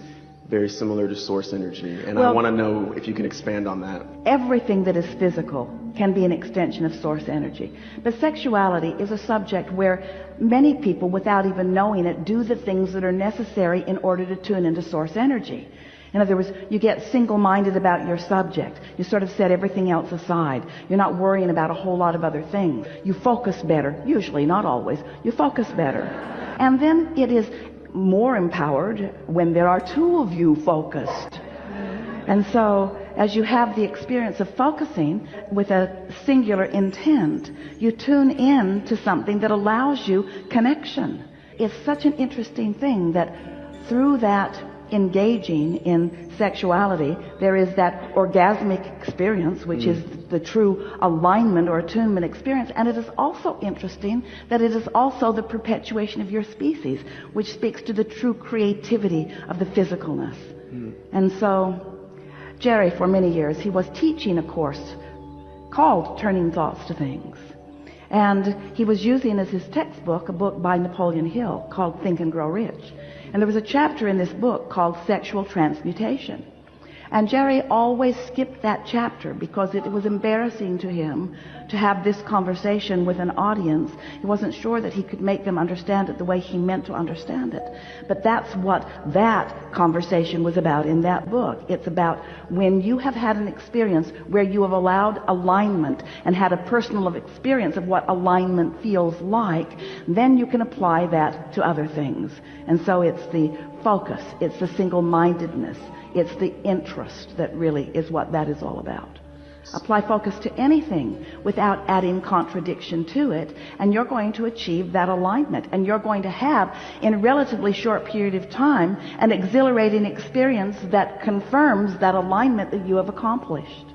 very similar to source energy, and I want to know if you can expand on that. Everything that is physical can be an extension of source energy. But sexuality is a subject where many people, without even knowing it, do the things that are necessary in order to tune into source energy. In other words, you get single-minded about your subject. You sort of set everything else aside. You're not worrying about a whole lot of other things. You focus better, usually, not always. You focus better. And then it is more empowered when there are two of you focused. And so, as you have the experience of focusing with a singular intent, you tune in to something that allows you connection. It's such an interesting thing that through that engaging in sexuality, there is that orgasmic experience, which is the true alignment or attunement experience. And it is also interesting that it is also the perpetuation of your species, which speaks to the true creativity of the physicalness. And so Jerry, for many years, he was teaching a course called Turning Thoughts to Things. And he was using as his textbook a book by Napoleon Hill called Think and Grow Rich. And there was a chapter in this book called Sexual Transmutation. And Jerry always skipped that chapter because it was embarrassing to him to have this conversation with an audience. He wasn't sure that he could make them understand it the way he meant to understand it. But that's what that conversation was about in that book. It's about when you have had an experience where you have allowed alignment and had a personal experience of what alignment feels like, then you can apply that to other things. And so it's the focus, it's the single-mindedness, it's the interest that really is what that is all about. Apply focus to anything without adding contradiction to it, and you're going to achieve that alignment, and you're going to have, in a relatively short period of time, an exhilarating experience that confirms that alignment that you have accomplished.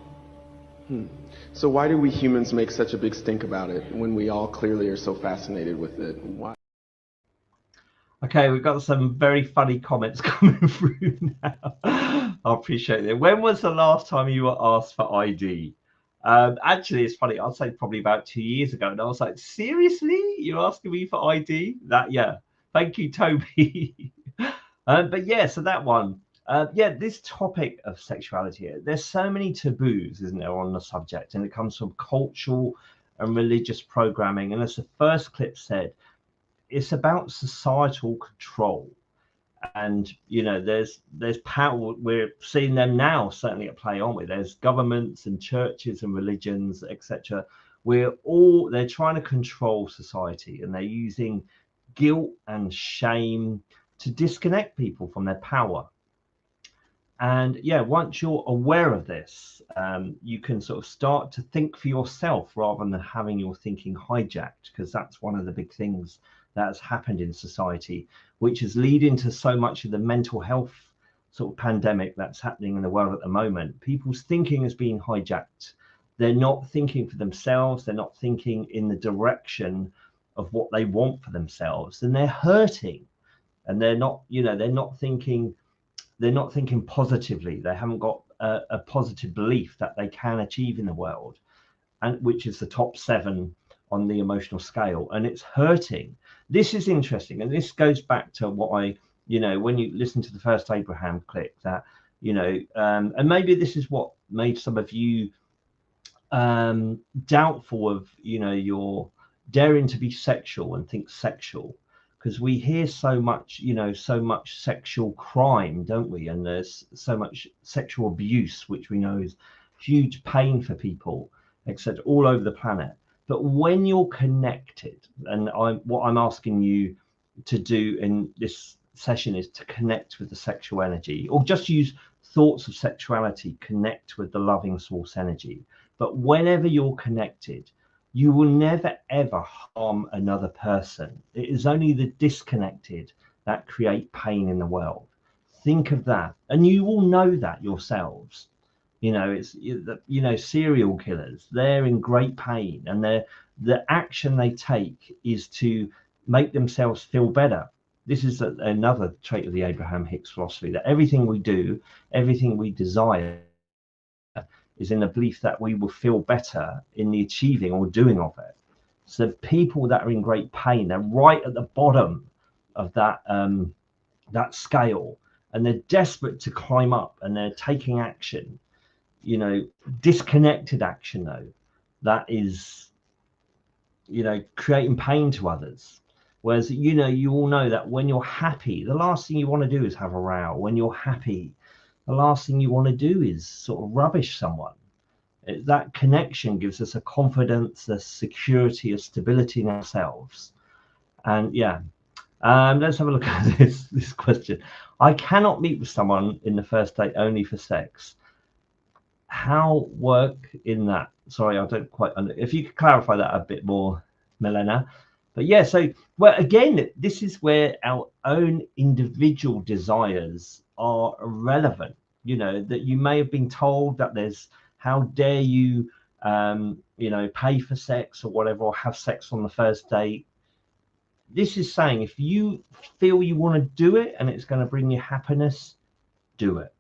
So why do we humans make such a big stink about it when we all clearly are so fascinated with it? Why? Okay, we've got some very funny comments coming through now. I appreciate it. When was the last time you were asked for ID? Actually, it's funny. I'll say probably about 2 years ago, and I was like, seriously, you're asking me for ID? That, yeah. Thank you, Toby. But yeah, so that one. Yeah, this topic of sexuality, there's so many taboos, isn't there, on the subject, and it comes from cultural and religious programming. And as the first clip said, it's about societal control. And you know, there's power. We're seeing them now, certainly at play, aren't we? There's governments and churches and religions, etc. They're trying to control society, and they're using guilt and shame to disconnect people from their power. And yeah, once you're aware of this, you can sort of start to think for yourself rather than having your thinking hijacked, because that's one of the big things that has happened in society, which is leading to so much of the mental health sort of pandemic that's happening in the world at the moment. People's thinking is being hijacked. They're not thinking for themselves. They're not thinking in the direction of what they want for themselves, and they're hurting. And they're not, you know, they're not thinking positively. They haven't got a positive belief that they can achieve in the world, and which is the top 7 on the emotional scale, and it's hurting. This is interesting, and this goes back to what I, you know, when you listen to the first Abraham clip, that, you know, and maybe this is what made some of you doubtful of, you know, your daring to be sexual and think sexual, because we hear so much, you know, so much sexual crime, don't we? And there's so much sexual abuse, which we know is huge pain for people, etc., all over the planet. But when you're connected, and what I'm asking you to do in this session is to connect with the sexual energy, or just use thoughts of sexuality, connect with the loving source energy. But whenever you're connected, you will never ever harm another person. It is only the disconnected that create pain in the world. Think of that, and you will know that yourselves. You know, it's, you know, serial killers, they're in great pain, and the action they take is to make themselves feel better. This is another trait of the Abraham-Hicks philosophy, that everything we do, everything we desire, is in the belief that we will feel better in the achieving or doing of it. So people that are in great pain, they're right at the bottom of that that scale, and they're desperate to climb up, and they're taking action. You know, disconnected action, though, that is, you know, creating pain to others. Whereas, you know, you all know that when you're happy, the last thing you want to do is have a row. When you're happy, the last thing you want to do is sort of rubbish someone. That connection gives us a confidence, a security, a stability in ourselves. And yeah, let's have a look at this question. I cannot meet with someone in the first date only for sex. How work in that? Sorry, I don't quite if you could clarify that a bit more, Milena. But yeah, so, well, again, this is where our own individual desires are relevant. You know, that you may have been told that there's, how dare you, you know, pay for sex or whatever, or have sex on the first date. This is saying, if you feel you want to do it and it's going to bring you happiness, do it.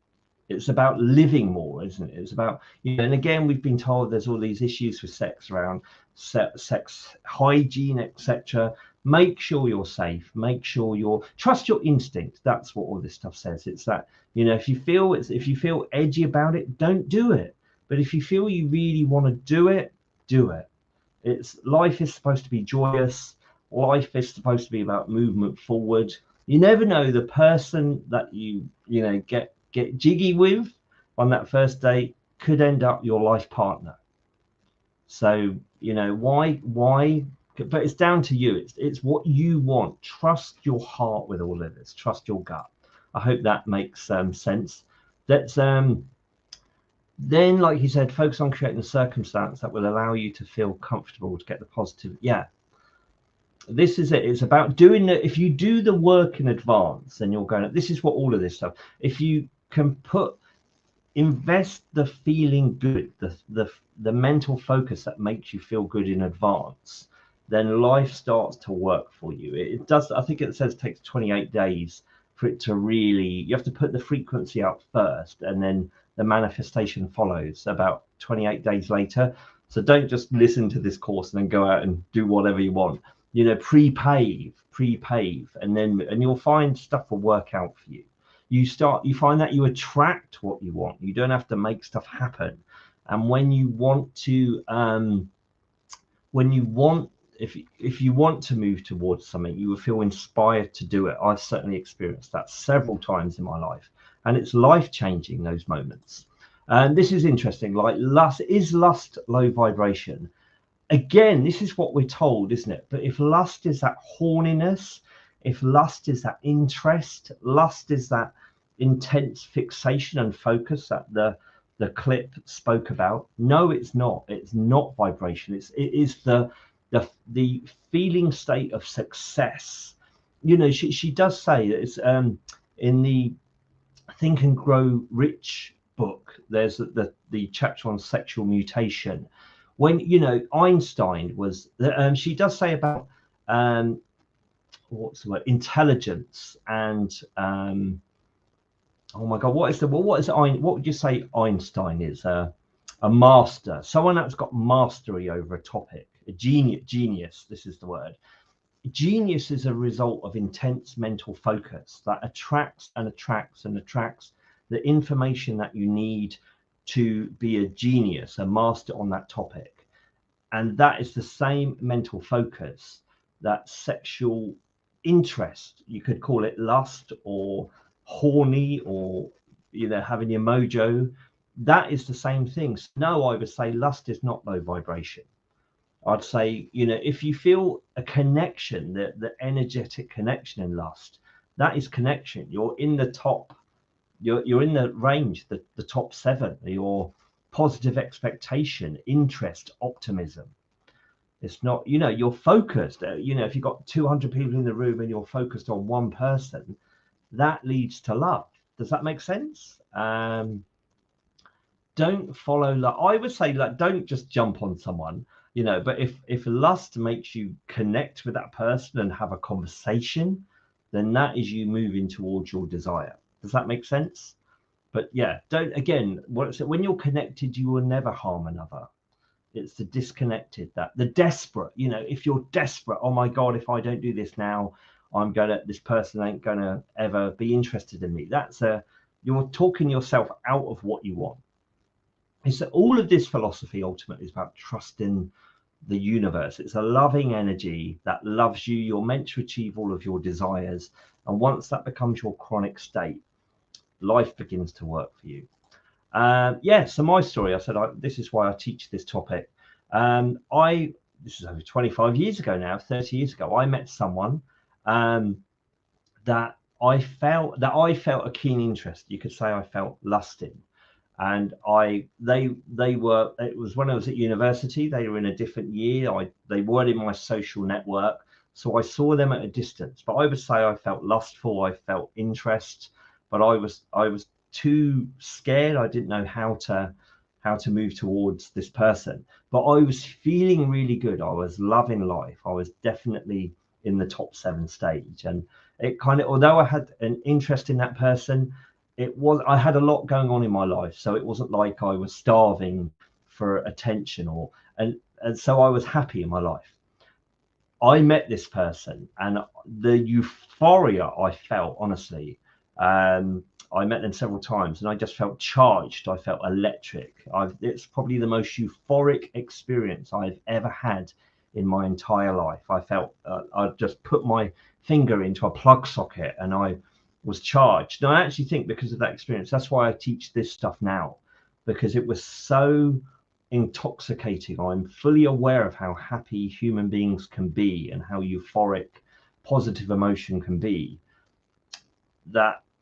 It's about living more, isn't it? It's about, you know, and again, we've been told there's all these issues with sex around sex hygiene, etc. Make sure you're safe. Make sure trust your instinct. That's what all this stuff says. It's that, you know, if you feel edgy about it, don't do it. But if you feel you really want to do it, do it. Life is supposed to be joyous. Life is supposed to be about movement forward. You never know, the person that you know, get jiggy with on that first date could end up your life partner. So, you know, why, but it's down to you. It's what you want. Trust your heart with all of this. Trust your gut. I hope that makes sense. That's then, like he said, focus on creating a circumstance that will allow you to feel comfortable, to get the positive. Yeah, this is it. It's about doing it. If you do the work in advance, then you're going, this is what all of this stuff, if you can invest the feeling good, the mental focus that makes you feel good in advance, then life starts to work for you. It does. I think it says it takes 28 days for it to really, you have to put the frequency out first, and then the manifestation follows about 28 days later. So don't just listen to this course and then go out and do whatever you want. You know, pre-pave, and you'll find stuff will work out for you. You find that you attract what you want. You don't have to make stuff happen. And when you want to, if you want to move towards something, you will feel inspired to do it. I've certainly experienced that several times in my life, and it's life-changing, those moments. And this is interesting. Like, is lust low vibration? Again, this is what we're told, isn't it? But if lust is that horniness, if lust is that interest, lust is that intense fixation and focus that the clip spoke about. No, it's not. It's not vibration. It is the feeling state of success. You know, she does say that it's in the Think and Grow Rich book. There's the chapter on sexual mutation. When, you know, Einstein was, she does say about what's the word, intelligence and oh my god, what would you say Einstein is? A master, someone that's got mastery over a topic, a genius. This is the word. Genius is a result of intense mental focus that attracts the information that you need to be a genius, a master on that topic. And that is the same mental focus that sexual interest, you could call it lust or horny, or, you know, having your mojo, that is the same thing. So no, I would say lust is not low vibration. I'd say, you know, if you feel a connection, the energetic connection in lust, that is connection. You're in the top, you're in the range, the top 7, your positive expectation, interest, optimism. It's not, you know, you're focused. You know, if you've got 200 people in the room and you're focused on one person, that leads to love. Does that make sense? Don't follow love. I would say, like, don't just jump on someone, you know, but if lust makes you connect with that person and have a conversation, then that is you moving towards your desire. Does that make sense? But yeah, don't, again, when you're connected, you will never harm another. It's the disconnected, that the desperate, you know, if you're desperate, oh my God, if I don't do this now, this person ain't gonna ever be interested in me. You're talking yourself out of what you want. It's that all of this philosophy ultimately is about trusting the universe. It's a loving energy that loves you. You're meant to achieve all of your desires. And once that becomes your chronic state, life begins to work for you. So my story, I said, this is why I teach this topic. This is over 25 years ago now, 30 years ago, I met someone that I felt a keen interest. You could say I felt lust in. And it was when I was at university. They were in a different year. They weren't in my social network, so I saw them at a distance. But I would say I felt lustful. I felt interest, but I was too scared. I didn't know how to move towards this person. But I was feeling really good. I was loving life. I was definitely in the top 7 stage, and it kind of, although I had an interest in that person, I had a lot going on in my life, so it wasn't like I was starving for attention, and so I was happy in my life. I met this person, and the euphoria I felt, honestly, I met them several times, and I just felt charged. I felt electric. It's probably the most euphoric experience I've ever had in my entire life. I felt I just put my finger into a plug socket and I was charged. And I actually think because of that experience, that's why I teach this stuff now, because it was so intoxicating. I'm fully aware of how happy human beings can be and how euphoric positive emotion can be.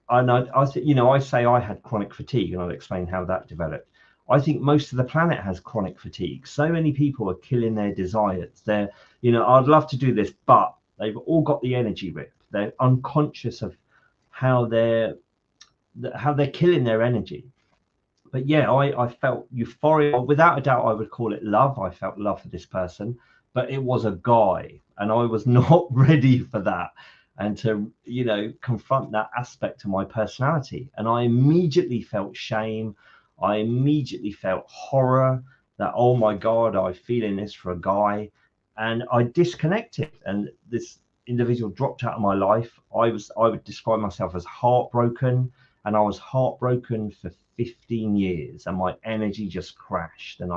I think, you know, I say I had chronic fatigue, and I'll explain how that developed. I think most of the planet has chronic fatigue. So many people are killing their desires. They're, you know, I'd love to do this, but they've all got the energy ripped. They're unconscious of how they're killing their energy. But yeah, I felt euphoria. Without a doubt, I would call it love. I felt love for this person, but it was a guy, and I was not ready for that, and to, you know, confront that aspect of my personality. And I immediately felt shame. I immediately felt horror that, oh my God, I'm feeling this for a guy. And I disconnected, and this individual dropped out of my life. I would describe myself as heartbroken, and I was heartbroken for 15 years, and my energy just crashed. And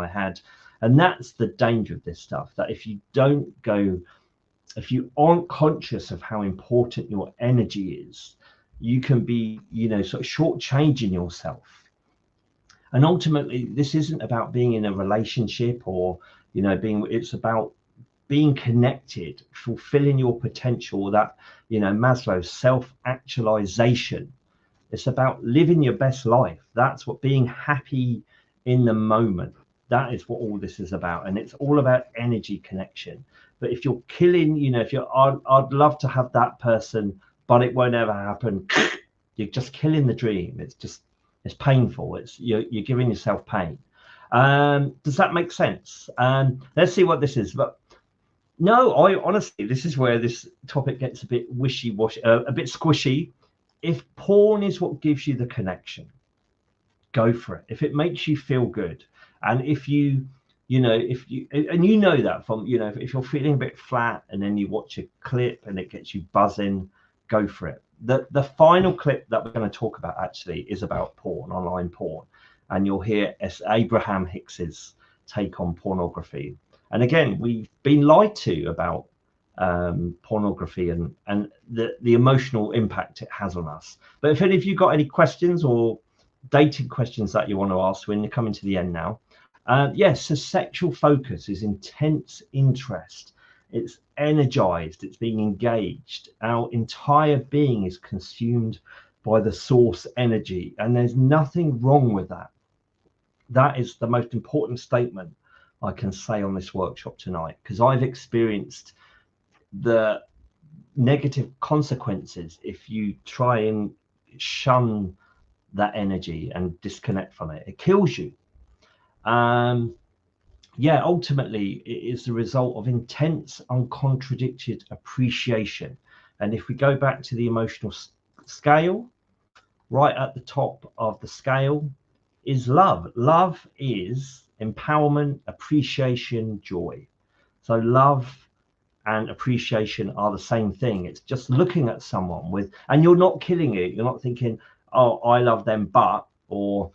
that's the danger of this stuff, that if you aren't conscious of how important your energy is, you can be, sort of shortchanging yourself. And ultimately, this isn't about being in a relationship or, it's about being connected, fulfilling your potential, that, Maslow's self-actualization. It's about living your best life. That's what being happy in the moment. That is what all this is about. And it's all about energy connection. But if you're killing, I'd love to have that person, but it won't ever happen. You're just killing the dream. It's painful. You're giving yourself pain. Does that make sense? Let's see what this is. But no, honestly, this is where this topic gets a bit wishy-washy, a bit squishy. If porn is what gives you the connection, go for it. If it makes you feel good, and if you that from, if you're feeling a bit flat and then you watch a clip and it gets you buzzing, go for it. The final clip that we're going to talk about actually is about porn, online porn, and you'll hear Abraham-Hicks's take on pornography. And again, we've been lied to about pornography and the emotional impact it has on us. But if any of you got any questions or dating questions that you want to ask, when you're coming to the end now, yes, so sexual focus is intense interest. It's energized, it's being engaged. Our entire being is consumed by the source energy, and there's nothing wrong with that. That is the most important statement I can say on this workshop tonight, because I've experienced the negative consequences if you try and shun that energy and disconnect from it. It kills you. Ultimately it is the result of intense, uncontradicted appreciation. And if we go back to the emotional scale, right at the top of the scale is love. Love is empowerment, appreciation, joy. So love and appreciation are the same thing. It's just looking at someone and you're not killing it. You're not thinking, oh, I love them, but, or,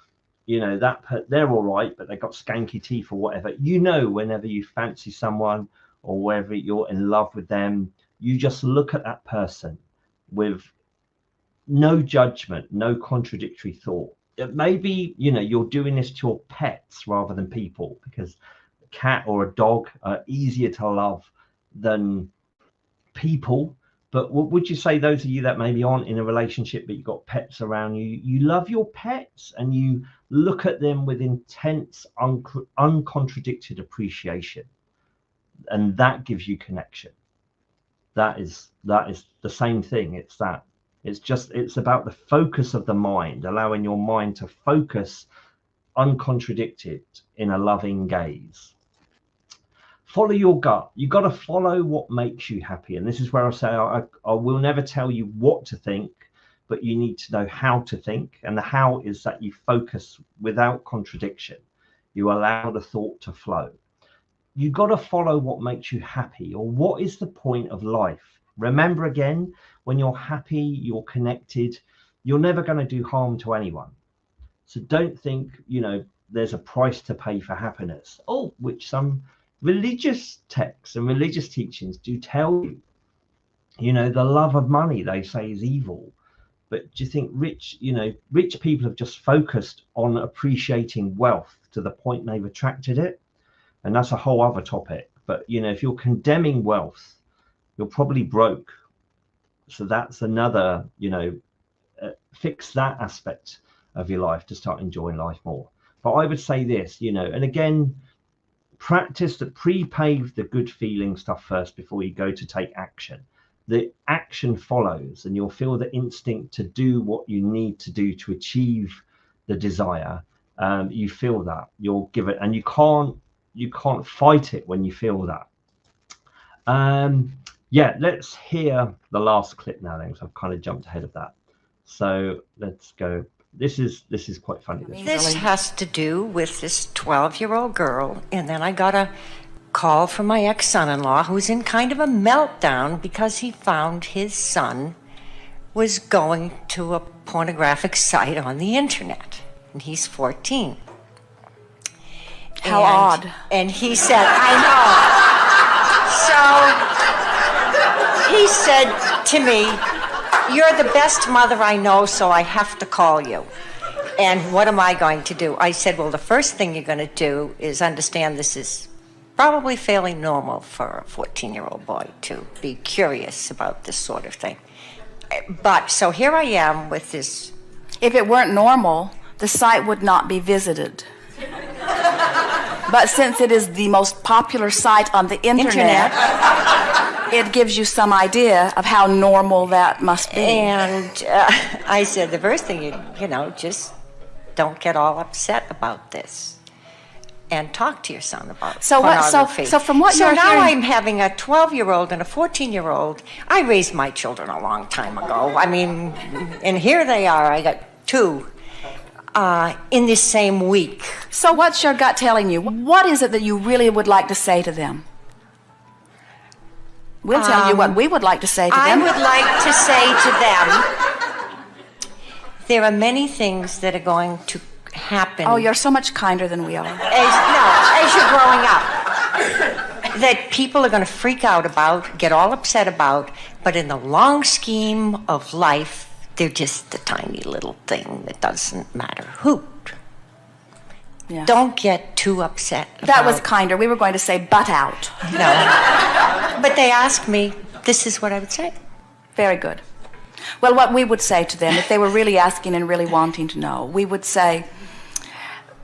they're all right, but they got skanky teeth or whatever. Whenever you fancy someone or wherever you're in love with them, you just look at that person with no judgment, no contradictory thought. Maybe, you're doing this to your pets rather than people, because a cat or a dog are easier to love than people. But would you say those of you that maybe aren't in a relationship but you've got pets around you, you love your pets and you look at them with intense, uncontradicted appreciation, and that gives you connection? That is the same thing. It's about the focus of the mind, allowing your mind to focus uncontradicted in a loving gaze. Follow your gut. You got to follow what makes you happy. And this is where I say I will never tell you what to think, but you need to know how to think. And the how is that you focus without contradiction. You allow the thought to flow. You got to follow what makes you happy, or what is the point of life. Remember, again, when you're happy, you're connected, you're never going to do harm to anyone. So don't think, there's a price to pay for happiness. Which some religious texts and religious teachings do tell you. The love of money, they say, is evil. But do you think rich people have just focused on appreciating wealth to the point they've attracted it? And that's a whole other topic. But, if you're condemning wealth, you're probably broke. So that's another, fix that aspect of your life to start enjoying life more. But I would say this, and again, practice the pre-pave the good feeling stuff first before you go to take action. The action follows, and you'll feel the instinct to do what you need to do to achieve the desire. You feel that, you'll give it, and you can't fight it when you feel that. Let's hear the last clip now then, because I've kind of jumped ahead of that. So let's go This is quite funny. This has to do with this 12-year-old girl, and then I got a call from my ex-son-in-law who's in kind of a meltdown because he found his son was going to a pornographic site on the internet, and he's 14. How odd. And he said, I know. So he said to me, "You're the best mother I know, so I have to call you. And what am I going to do?" I said, "Well, the first thing you're going to do is understand this is probably fairly normal for a 14-year-old boy to be curious about this sort of thing." But so here I am with this. If it weren't normal, the site would not be visited. But since it is the most popular site on the internet, it gives you some idea of how normal that must be. And I said, the first thing, you know, just don't get all upset about this. And talk to your son about pornography. So from what you're now hearing, I'm having a 12-year-old and a 14-year-old. I raised my children a long time ago. I mean, and here they are. I got two in this same week. So what's your gut telling you? What is it that you really would like to say to them? We'll tell you what we would like to say to them. I would like to say to them, there are many things that are going to happen. Oh, you're so much kinder than we are. As you're growing up, that people are going to freak out about, get all upset about, but in the long scheme of life, they're just a tiny little thing that doesn't matter who. Yeah. Don't get too upset about. That was kinder. We were going to say butt out. No. But they asked me, this is what I would say. Very good. Well, what we would say to them, if they were really asking and really wanting to know, we would say,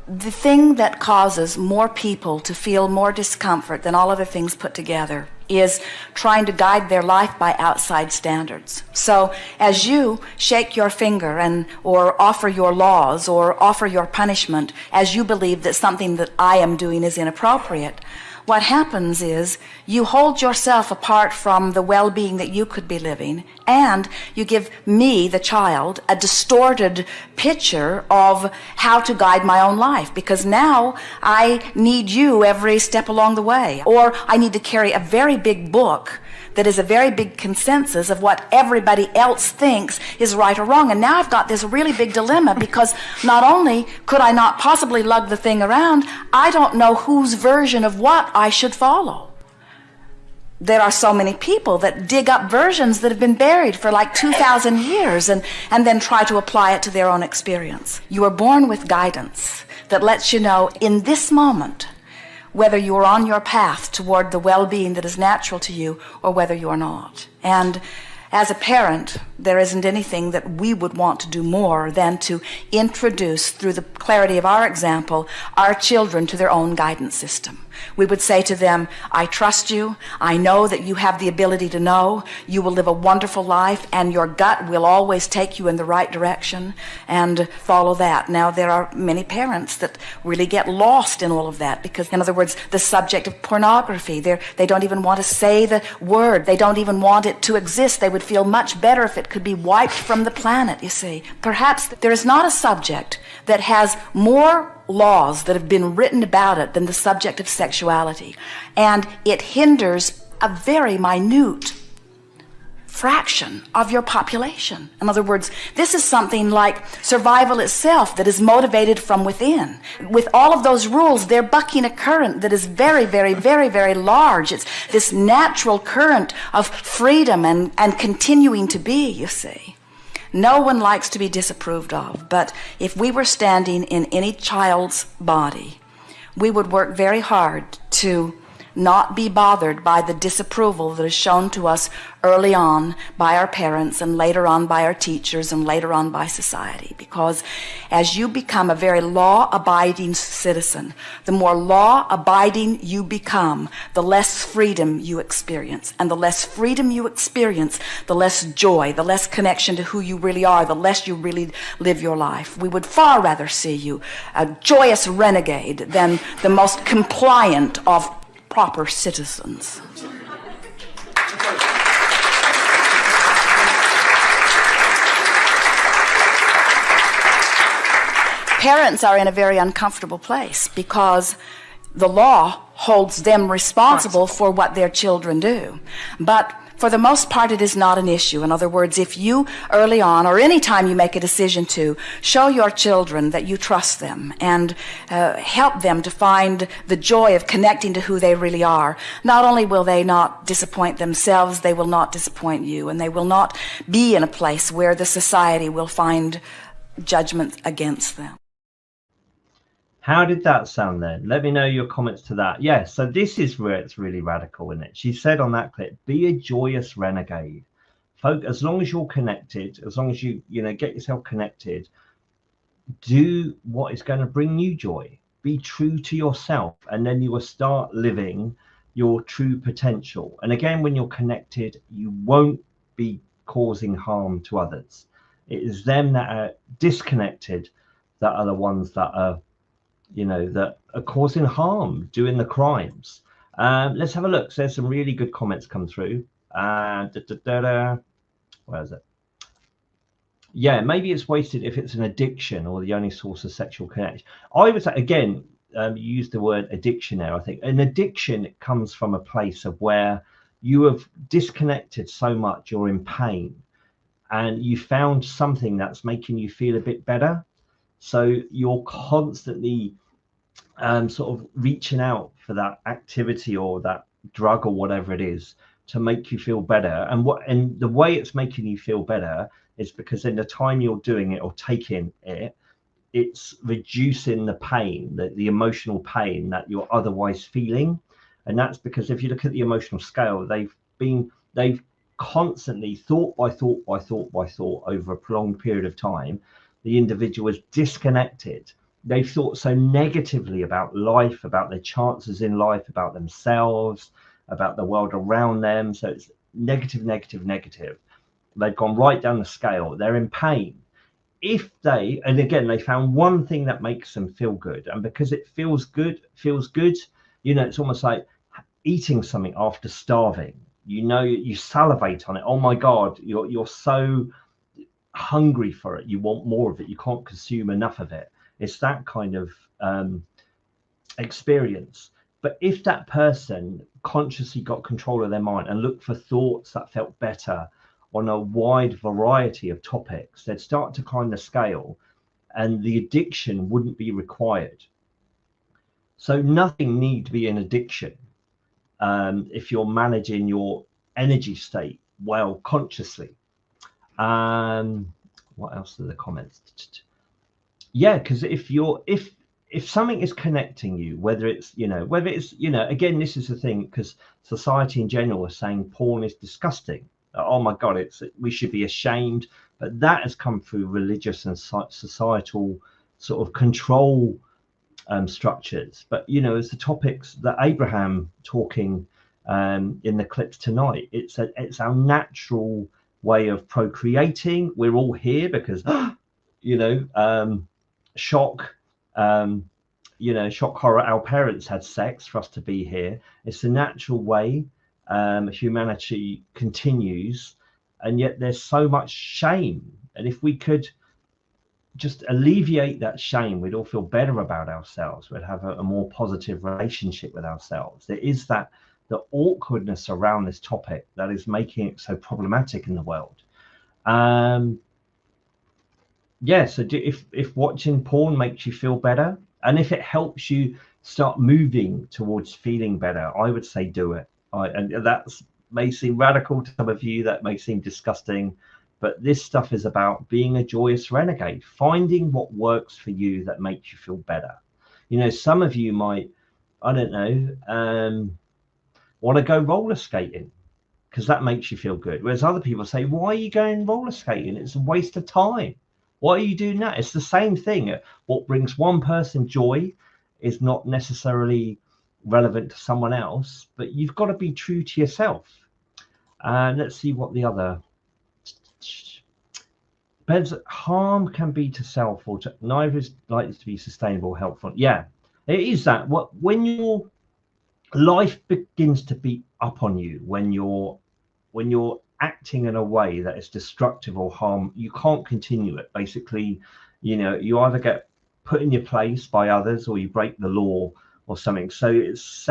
the thing that causes more people to feel more discomfort than all other things put together is trying to guide their life by outside standards. So as you shake your finger or offer your laws or offer your punishment as you believe that something that I am doing is inappropriate, what happens is you hold yourself apart from the well-being that you could be living, and you give me, the child, a distorted picture of how to guide my own life, because now I need you every step along the way, or I need to carry a very big book that is a very big consensus of what everybody else thinks is right or wrong. And now I've got this really big dilemma, because not only could I not possibly lug the thing around, I don't know whose version of what I should follow. There are so many people that dig up versions that have been buried for like 2,000 years and then try to apply it to their own experience. You are born with guidance that lets you know in this moment whether you are on your path toward the well-being that is natural to you or whether you are not. And as a parent, there isn't anything that we would want to do more than to introduce, through the clarity of our example, our children to their own guidance system. We would say to them, I trust you. I know that you have the ability to know. You will live a wonderful life, and your gut will always take you in the right direction, and follow that. Now, there are many parents that really get lost in all of that because, in other words, the subject of pornography, they don't even want to say the word. They don't even want it to exist. They would feel much better if it could be wiped from the planet, you see. Perhaps there is not a subject that has more laws that have been written about it than the subject of sexuality. And it hinders a very minute fraction of your population. In other words, this is something like survival itself that is motivated from within. With all of those rules, they're bucking a current that is very, very, very, very large. It's this natural current of freedom and continuing to be, you see. No one likes to be disapproved of, but if we were standing in any child's body, we would work very hard to not be bothered by the disapproval that is shown to us early on by our parents and later on by our teachers and later on by society. Because as you become a very law-abiding citizen, the more law-abiding you become, the less freedom you experience. And the less freedom you experience, the less joy, the less connection to who you really are, the less you really live your life. We would far rather see you a joyous renegade than the most compliant of proper citizens. parents are in a very uncomfortable place because the law holds them responsible for what their children do. But for the most part, it is not an issue. In other words, if you early on, or any time you make a decision to, show your children that you trust them and help them to find the joy of connecting to who they really are, not only will they not disappoint themselves, they will not disappoint you, and they will not be in a place where the society will find judgment against them. How did that sound then? Let me know your comments to that. Yeah, so this is where it's really radical, isn't it? She said on that clip, be a joyous renegade. Folk, as long as you're connected, as long as you get yourself connected, do what is going to bring you joy. Be true to yourself, and then you will start living your true potential. And again, when you're connected, you won't be causing harm to others. It is them that are disconnected that are the ones that are that are causing harm, doing the crimes. Let's have a look. So there's some really good comments come through. Where is it? Yeah, maybe it's wasted if it's an addiction or the only source of sexual connection. I would say, again, you used the word addiction there. I think an addiction comes from a place of where you have disconnected so much, you're in pain, and you found something that's making you feel a bit better. So you're constantly sort of reaching out for that activity or that drug or whatever it is to make you feel better. And the way it's making you feel better is because in the time you're doing it or taking it, it's reducing the pain, the emotional pain that you're otherwise feeling. And that's because if you look at the emotional scale, they've constantly thought by thought over a prolonged period of time, the individual is disconnected. They've thought so negatively about life, about their chances in life, about themselves, about the world around them. So it's negative. They've gone right down the scale. They're in pain. And again, they found one thing that makes them feel good. And because it feels good, it's almost like eating something after starving. You salivate on it. Oh my God, you're so hungry for it. You want more of it. You can't consume enough of it. It's that kind of experience. But if that person consciously got control of their mind and looked for thoughts that felt better on a wide variety of topics, they'd start to climb the scale and the addiction wouldn't be required. So nothing need to be an addiction if you're managing your energy state well consciously. What else are the comments? Yeah, because if something is connecting you, whether it's again, this is the thing, because society in general is saying porn is disgusting. Oh my God, we should be ashamed. But that has come through religious and societal sort of control structures. But as the topics that Abraham talking in the clips tonight, it's our natural way of procreating. We're all here because shock horror, our parents had sex for us to be here. It's a natural way humanity continues, and yet there's so much shame. And if we could just alleviate that shame, we'd all feel better about ourselves. We'd have a more positive relationship with ourselves. There is the awkwardness around this topic that is making it so problematic in the world. So if watching porn makes you feel better, and if it helps you start moving towards feeling better, I would say do it. And that may seem radical to some of you, that may seem disgusting, but this stuff is about being a joyous renegade, finding what works for you that makes you feel better. Some of you might, I don't know, want to go roller skating because that makes you feel good. Whereas other people say, why are you going roller skating? It's a waste of time. Why are you doing that? It's the same thing. What brings one person joy is not necessarily relevant to someone else, but you've got to be true to yourself. Let's see what the other depends. Harm can be to self or to neither is likely to be sustainable, helpful. Yeah, it is that. When your life begins to beat up on you, when you're acting in a way that is destructive or harm, you can't continue it. Basically, you either get put in your place by others, or you break the law or something. So it's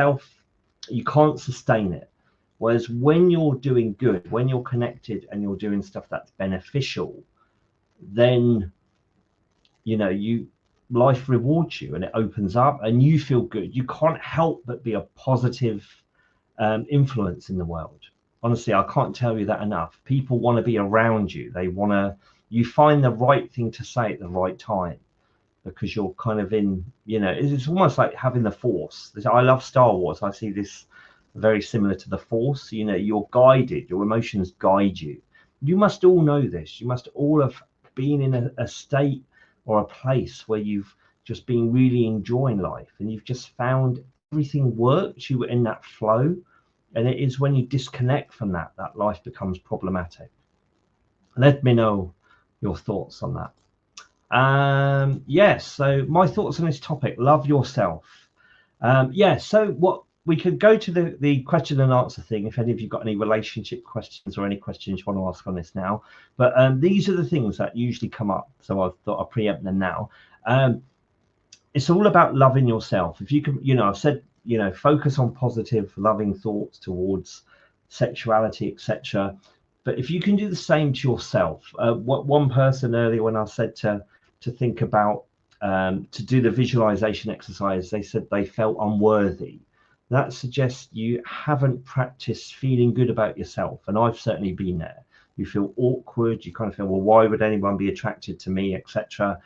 you can't sustain it. Whereas when you're doing good, when you're connected and you're doing stuff that's beneficial, then life rewards you and it opens up and you feel good. You can't help but be a positive influence in the world. Honestly, I can't tell you that enough. People want to be around you. You find the right thing to say at the right time, because you're kind of in, it's almost like having the force. I love Star Wars. I see this very similar to the force. You're guided, your emotions guide you. You must all know this. You must all have been in a state or a place where you've just been really enjoying life and you've just found everything works. You were in that flow, and it is when you disconnect from that life becomes problematic. Let me know your thoughts on that. Yes, so my thoughts on this topic: love yourself. So what we could go to the question and answer thing, if any of you got any relationship questions or any questions you want to ask on this now. But these are the things that usually come up, so I thought I'll preempt them now. It's all about loving yourself. If you can, I've said, focus on positive, loving thoughts towards sexuality, etc. But if you can do the same to yourself, what one person earlier, when I said to think about to do the visualization exercise, they said they felt unworthy. That suggests you haven't practiced feeling good about yourself, and I've certainly been there. You feel awkward, you kind of feel, well, why would anyone be attracted to me, etc.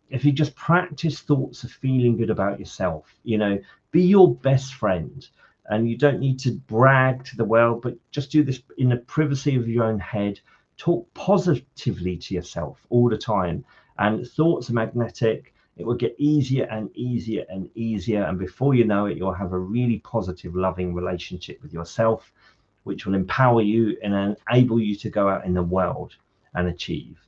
If you just practice thoughts of feeling good about yourself, be your best friend, and you don't need to brag to the world, but just do this in the privacy of your own head. Talk positively to yourself all the time, and thoughts are magnetic. It will get easier and easier and easier, and before you know it, you'll have a really positive, loving relationship with yourself, which will empower you and enable you to go out in the world and achieve.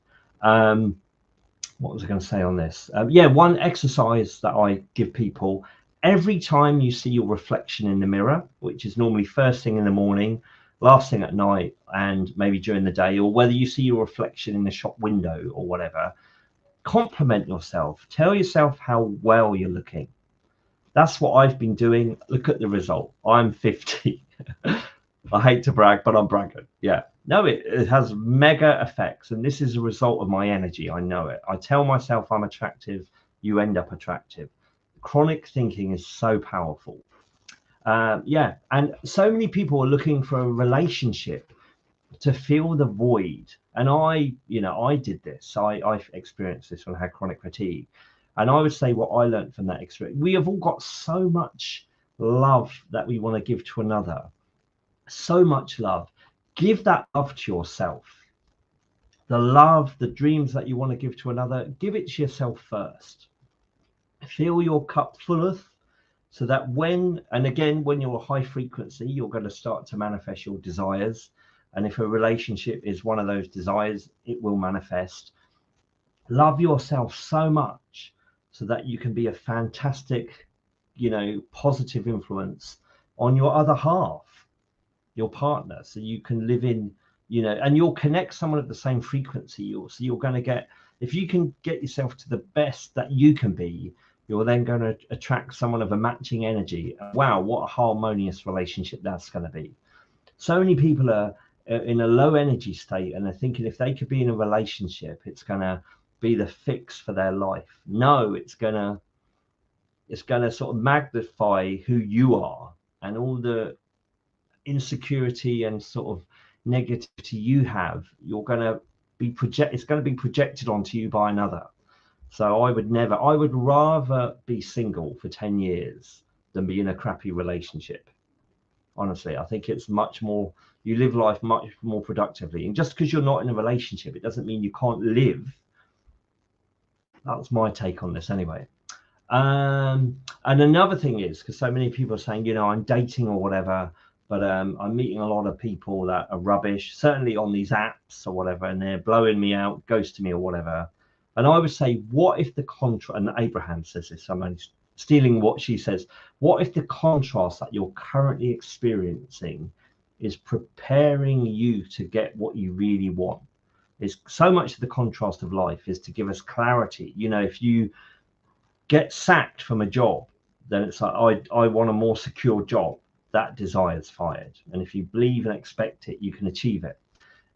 What was I going to say on this? One exercise that I give people: every time you see your reflection in the mirror, which is normally first thing in the morning, last thing at night, and maybe during the day, or whether you see your reflection in the shop window or whatever, compliment yourself. Tell yourself how well you're looking. That's what I've been doing. Look at the result. I'm 50. I hate to brag, but I'm bragging. Yeah. No, it has mega effects, and this is a result of my energy. I know it. I tell myself I'm attractive. You end up attractive. Chronic thinking is so powerful. And so many people are looking for a relationship to fill the void. And I did this. I experienced this when I had chronic fatigue. And I would say what I learned from that experience: we have all got so much love that we want to give to another. So much love. Give that love to yourself. The love, the dreams that you want to give to another, give it to yourself first. Fill your cup fullest, so that when you're high frequency, you're going to start to manifest your desires. And if a relationship is one of those desires, it will manifest. Love yourself so much so that you can be a fantastic, positive influence on your other half, your partner, so you can live in, and you'll connect someone at the same frequency. So you're going to get, if you can get yourself to the best that you can be, you're then going to attract someone of a matching energy. Wow, what a harmonious relationship that's going to be. So many people are in a low energy state, and they're thinking if they could be in a relationship, it's going to be the fix for their life. No, it's going to sort of magnify who you are, and all the insecurity and sort of negativity you have, it's going to be projected onto you by another. So I would rather be single for 10 years than be in a crappy relationship. Honestly, I think it's much more, you live life much more productively. And just because you're not in a relationship, it doesn't mean you can't live. That's my take on this anyway. And another thing is, because so many people are saying, I'm dating or whatever, but I'm meeting a lot of people that are rubbish, certainly on these apps or whatever, and they're blowing me out, ghosting me or whatever. And I would say, what if the contrast, and Abraham says this, I'm only stealing what she says, what if the contrast that you're currently experiencing is preparing you to get what you really want? Is so much of the contrast of life is to give us clarity. If you get sacked from a job, then it's like, I want a more secure job. That desire is fired. And if you believe and expect it, you can achieve it.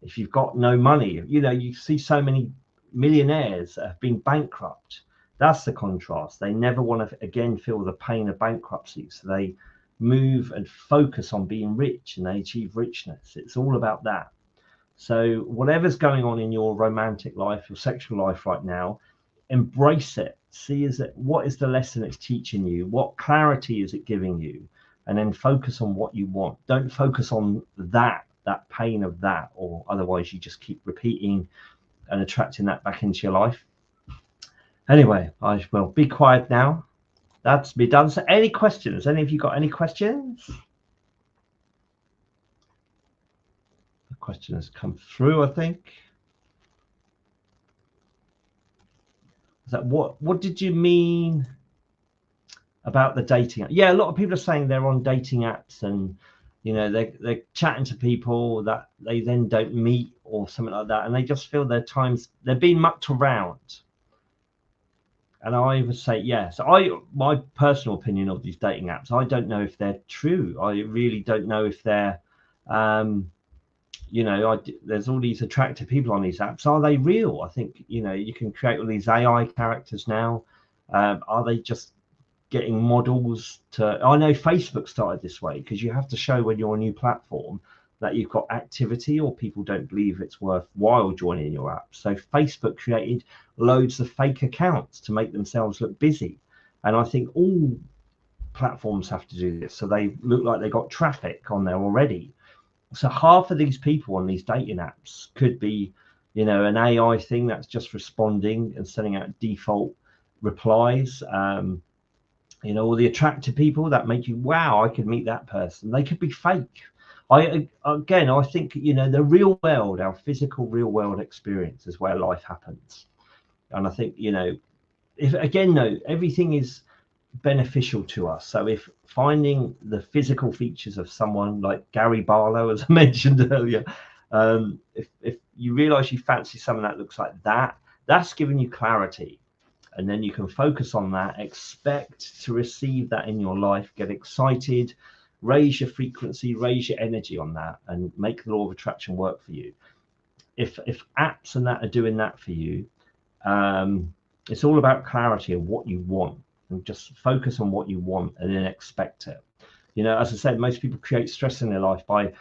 If you've got no money, you see so many millionaires that have been bankrupt. That's the contrast. They never want to again feel the pain of bankruptcy. So they move and focus on being rich, and they achieve richness. It's all about that. So whatever's going on in your romantic life, your sexual life right now, embrace it. See, what is the lesson it's teaching you? What clarity is it giving you? And then focus on what you want. Don't focus on that pain of that, or otherwise you just keep repeating and attracting that back into your life. Anyway, I will be quiet now. That's me done. So any questions? Any of you got any questions? The question has come through, I think. Is that what did you mean about the dating app? Yeah, a lot of people are saying they're on dating apps, and they're chatting to people that they then don't meet or something like that, and they just feel they're being mucked around. And I would say, yes, my personal opinion of these dating apps, I don't know if they're true. I really don't know if they're there's all these attractive people on these apps. Are they real? I think you can create all these AI characters now. Are they just getting models to? I know Facebook started this way, because you have to show when you're a new platform that you've got activity, or people don't believe it's worthwhile joining your app. So Facebook created loads of fake accounts to make themselves look busy, and I think all platforms have to do this, so they look like they got traffic on there already. So half of these people on these dating apps could be an AI thing that's just responding and sending out default replies. All the attractive people that make you, wow, I could meet that person. They could be fake. I think the real world, our physical real world experience is where life happens. And I think everything is beneficial to us. So if finding the physical features of someone like Gary Barlow, as I mentioned earlier, if you realize you fancy someone that looks like that, that's giving you clarity. And then you can focus on that, expect to receive that in your life, get excited, raise your frequency, raise your energy on that, and make the law of attraction work for you. If apps and that are doing that for you, it's all about clarity of what you want, and just focus on what you want and then expect it. As I said, most people create stress in their life by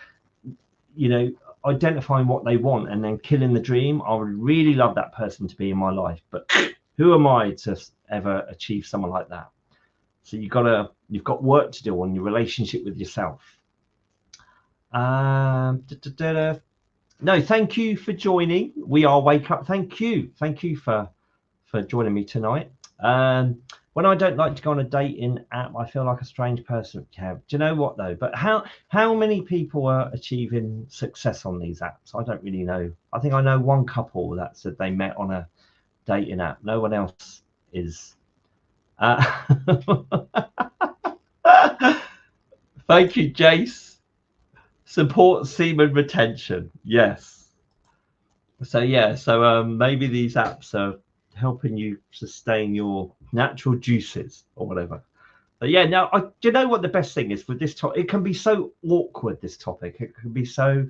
identifying what they want and then killing the dream. I would really love that person to be in my life, but who am I to ever achieve someone like that? So you've got work to do on your relationship with yourself. No, thank you for joining. We are Wake Up. Thank you for joining me tonight. When I don't like to go on a dating app, I feel like a strange person. Do you know what though? But how many people are achieving success on these apps? I don't really know. I think I know one couple that said they met on a dating app. No one else is. Thank you, Jace. Support semen retention. Yes. So maybe these apps are helping you sustain your natural juices or whatever. But yeah, now do you know what the best thing is with this topic? It can be so awkward, this topic. It can be so,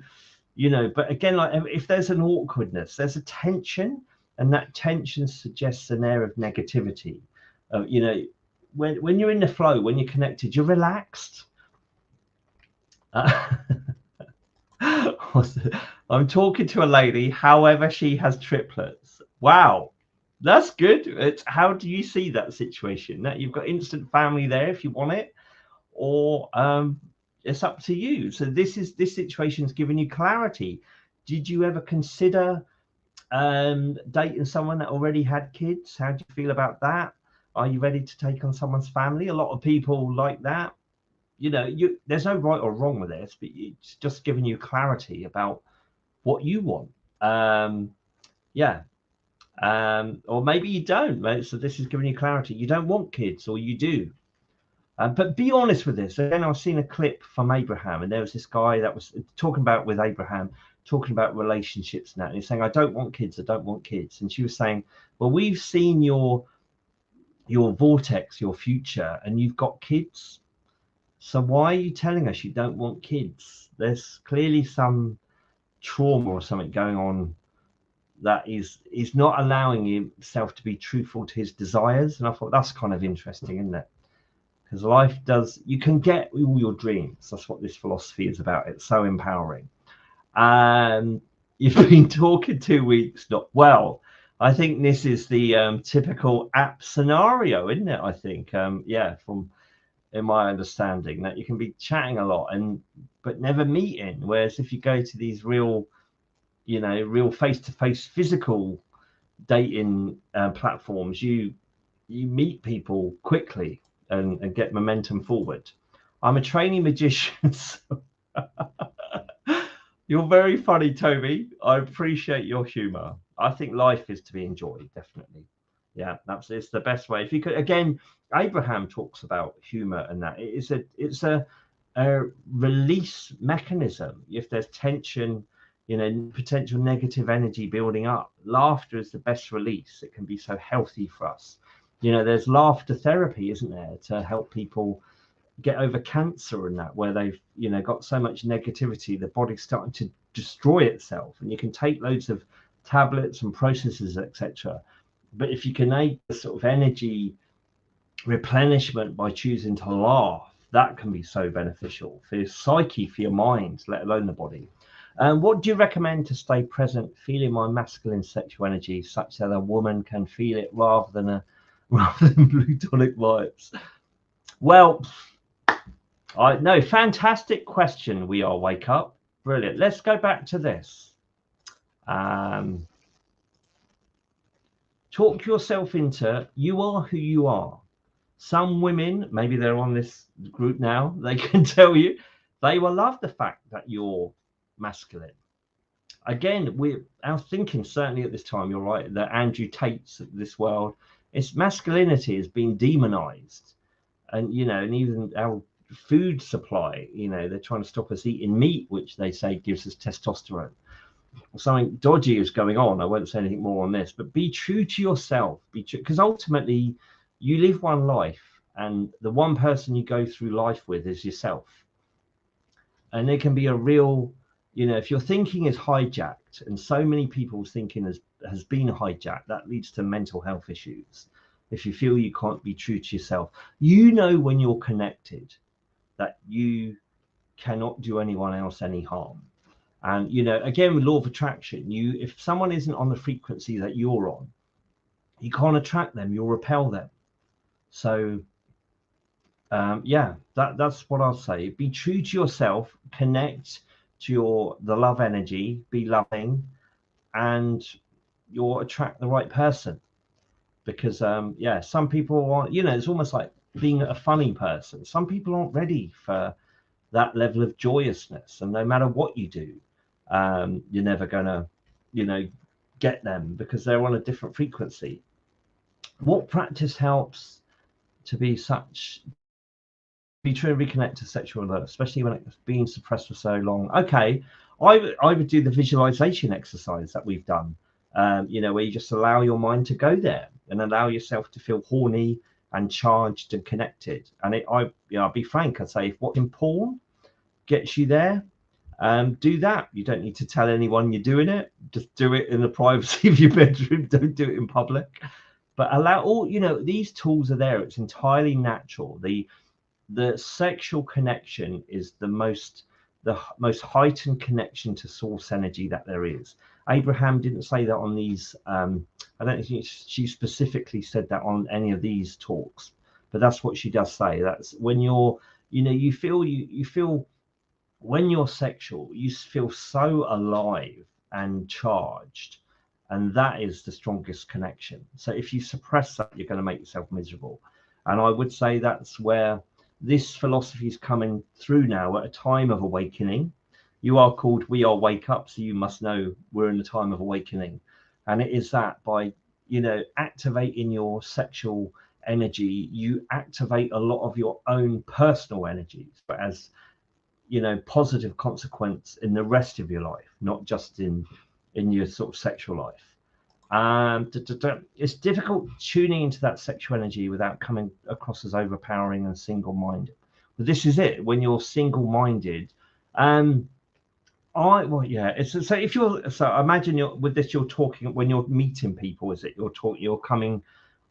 but again, like if there's an awkwardness, there's a tension, and that tension suggests an air of negativity. When you're in the flow, when you're connected, you're relaxed. I'm talking to a lady, however, she has triplets. Wow, that's good. It's how do you see that situation? That you've got instant family there if you want it, or it's up to you. So this situation is giving you clarity. Did you ever consider dating someone that already had kids? How do you feel about that? Are you ready to take on someone's family? A lot of people like that. There's no right or wrong with this, but it's just giving you clarity about what you want. Or maybe you don't, right? So this is giving you clarity. You don't want kids, or you do. But be honest with this. Again, I've seen a clip from Abraham, and there was this guy that was talking about relationships and that, and he's saying, I don't want kids. And she was saying, well, we've seen your your vortex, your future, and you've got kids. So why are you telling us you don't want kids? There's clearly some trauma or something going on that is not allowing himself to be truthful to his desires. And I thought that's kind of interesting, isn't it? Because life does, you can get all your dreams. That's what this philosophy is about. It's so empowering. You've been talking 2 weeks, not well. I think this is the typical app scenario, isn't it? I think, yeah, from in my understanding, that you can be chatting a lot but never meeting. Whereas if you go to these real, real face-to-face physical dating platforms, you meet people quickly and get momentum forward. I'm a trainee magician. So you're very funny, Toby. I appreciate your humor. I think life is to be enjoyed, definitely. Yeah, it's the best way. If you could, again, Abraham talks about humor and that it's a release mechanism. If there's tension, potential negative energy building up, laughter is the best release. It can be so healthy for us. There's laughter therapy, isn't there, to help people get over cancer and that, where they've got so much negativity, the body's starting to destroy itself, and you can take loads of tablets and processes, etc. But if you can aid the sort of energy replenishment by choosing to laugh, that can be so beneficial for your psyche, for your mind, let alone the body. What do you recommend to stay present, feeling my masculine sexual energy, such that a woman can feel it rather than plutonic vibes? Well, no, fantastic question. We are wake up. Brilliant. Let's go back to this. Talk yourself into, you are who you are. Some women, maybe they're on this group now, they can tell you they will love the fact that you're masculine. Again, our thinking, certainly at this time, you're right, that Andrew Tate's of this world, its masculinity has been demonized. And, and even our food supply, they're trying to stop us eating meat, which they say gives us testosterone. Something dodgy is going on. I won't say anything more on this, but be true to yourself. Be true, because ultimately you live one life, and the one person you go through life with is yourself. And there can be a real, if your thinking is hijacked, and so many people's thinking has been hijacked, that leads to mental health issues. If you feel you can't be true to yourself, when you're connected, that you cannot do anyone else any harm. And again, with law of attraction, if someone isn't on the frequency that you're on, you can't attract them, you'll repel them. So yeah, that's what I'll say. Be true to yourself, connect to the love energy, be loving, and you'll attract the right person. Because yeah, some people are, it's almost like being a funny person. Some people aren't ready for that level of joyousness, and no matter what you do, you're never gonna get them, because they're on a different frequency. What practice helps to be true and reconnect to sexual alert, especially when it's been suppressed for so long? Okay, I would do the visualization exercise that we've done, where you just allow your mind to go there and allow yourself to feel horny and charged and connected. And I'll be frank, I'd say if watching porn gets you there, do that. You don't need to tell anyone you're doing it. Just do it in the privacy of your bedroom. Don't do it in public. But allow all, these tools are there. It's entirely natural. The sexual connection is the most heightened connection to source energy that there is. Abraham didn't say that on these. I don't think she specifically said that on any of these talks, but that's what she does say. That's when you're, you feel when you're sexual, you feel so alive and charged, and that is the strongest connection. So if you suppress that, you're going to make yourself miserable. And I would say that's where this philosophy is coming through now, at a time of awakening. You are called We Are Wake Up, so you must know we're in a time of awakening. And it is that by activating your sexual energy, you activate a lot of your own personal energies, but as positive consequence in the rest of your life, not just in your sort of sexual life. It's difficult tuning into that sexual energy without coming across as overpowering and single-minded. But this is it. When you're single-minded, It's so if you're imagine with this you're talking when you're meeting people. Is it you're coming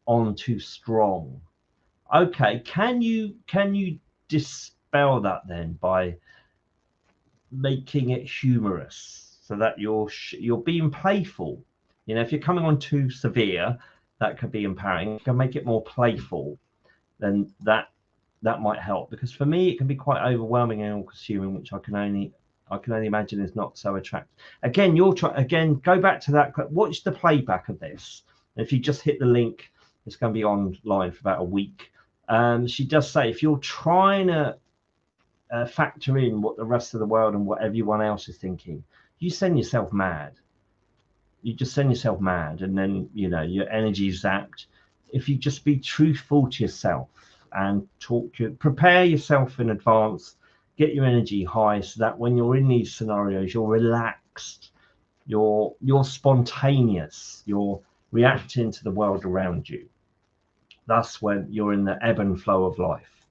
on too strong? Okay, can you dispel that then by making it humorous so that you're being playful? You know, if you're coming on too severe, that could be empowering. If you can make it more playful, then that might help. Because for me, it can be quite overwhelming and all-consuming, which I can only imagine is not so attractive. Again, go back to that. Watch the playback of this. If you just hit the link, it's going to be online for about a week. She does say if you're trying to factor in what the rest of the world and what everyone else is thinking, you send yourself mad. You just send yourself mad, and then your energy is zapped. If you just be truthful to yourself and prepare yourself in advance, get your energy high, so that when you're in these scenarios, you're relaxed, you're spontaneous, you're reacting to the world around you. That's when you're in the ebb and flow of life.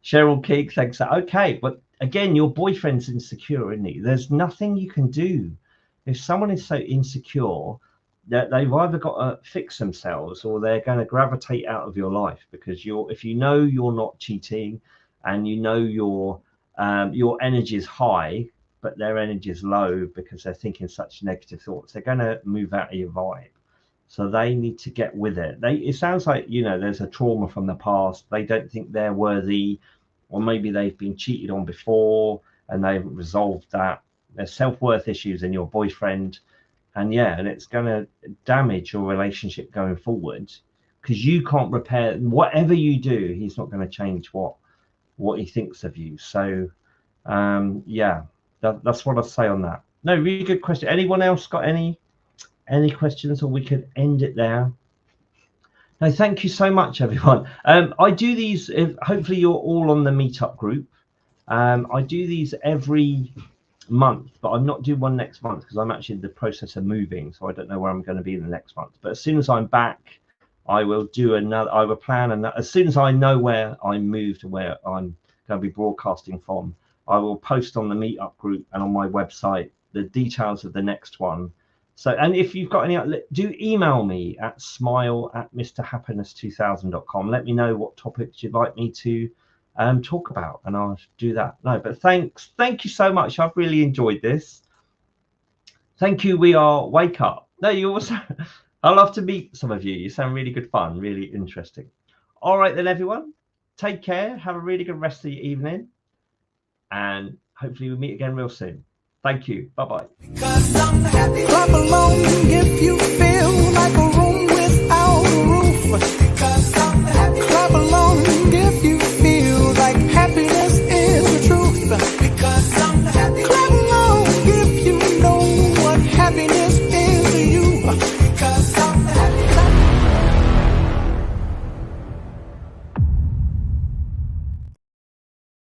Cheryl Keek, thanks. Okay, but again, your boyfriend's insecure, isn't he? There's nothing you can do. If someone is so insecure that they've either got to fix themselves or they're going to gravitate out of your life, because if you know you're not cheating and your energy is high, but their energy is low because they're thinking such negative thoughts, they're going to move out of your vibe. So they need to get with it. It sounds like, there's a trauma from the past. They don't think they're worthy, or maybe they've been cheated on before and they haven't resolved that. There's self-worth issues in your boyfriend, and it's going to damage your relationship going forward, because you can't repair. Whatever you do, he's not going to change what he thinks of you. So that's what I'll say on that. No, really good question. Anyone else got any questions, or we could end it there? No, thank you so much, everyone. I do these, hopefully you're all on the meetup group. I do these every month, but I'm not doing one next month because I'm actually in the process of moving, so I don't know where I'm going to be in the next month. But as soon as I'm back, I will do another. I will plan, and as soon as I know where I moved and where I'm going to be broadcasting from, I will post on the meetup group and on my website the details of the next one. So, and if you've got any, do email me at smile@mrhappiness2000.com. Let me know what topics you'd like me to talk about, and I'll do that. No, but thank you so much. I've really enjoyed this. Thank you. We are Wake Up. No, you also, I love to meet some of you. You sound really good fun, really interesting. All right then, everyone, take care, have a really good rest of the evening, and hopefully we'll meet again real soon. Thank you. Bye-bye. Clap along if you feel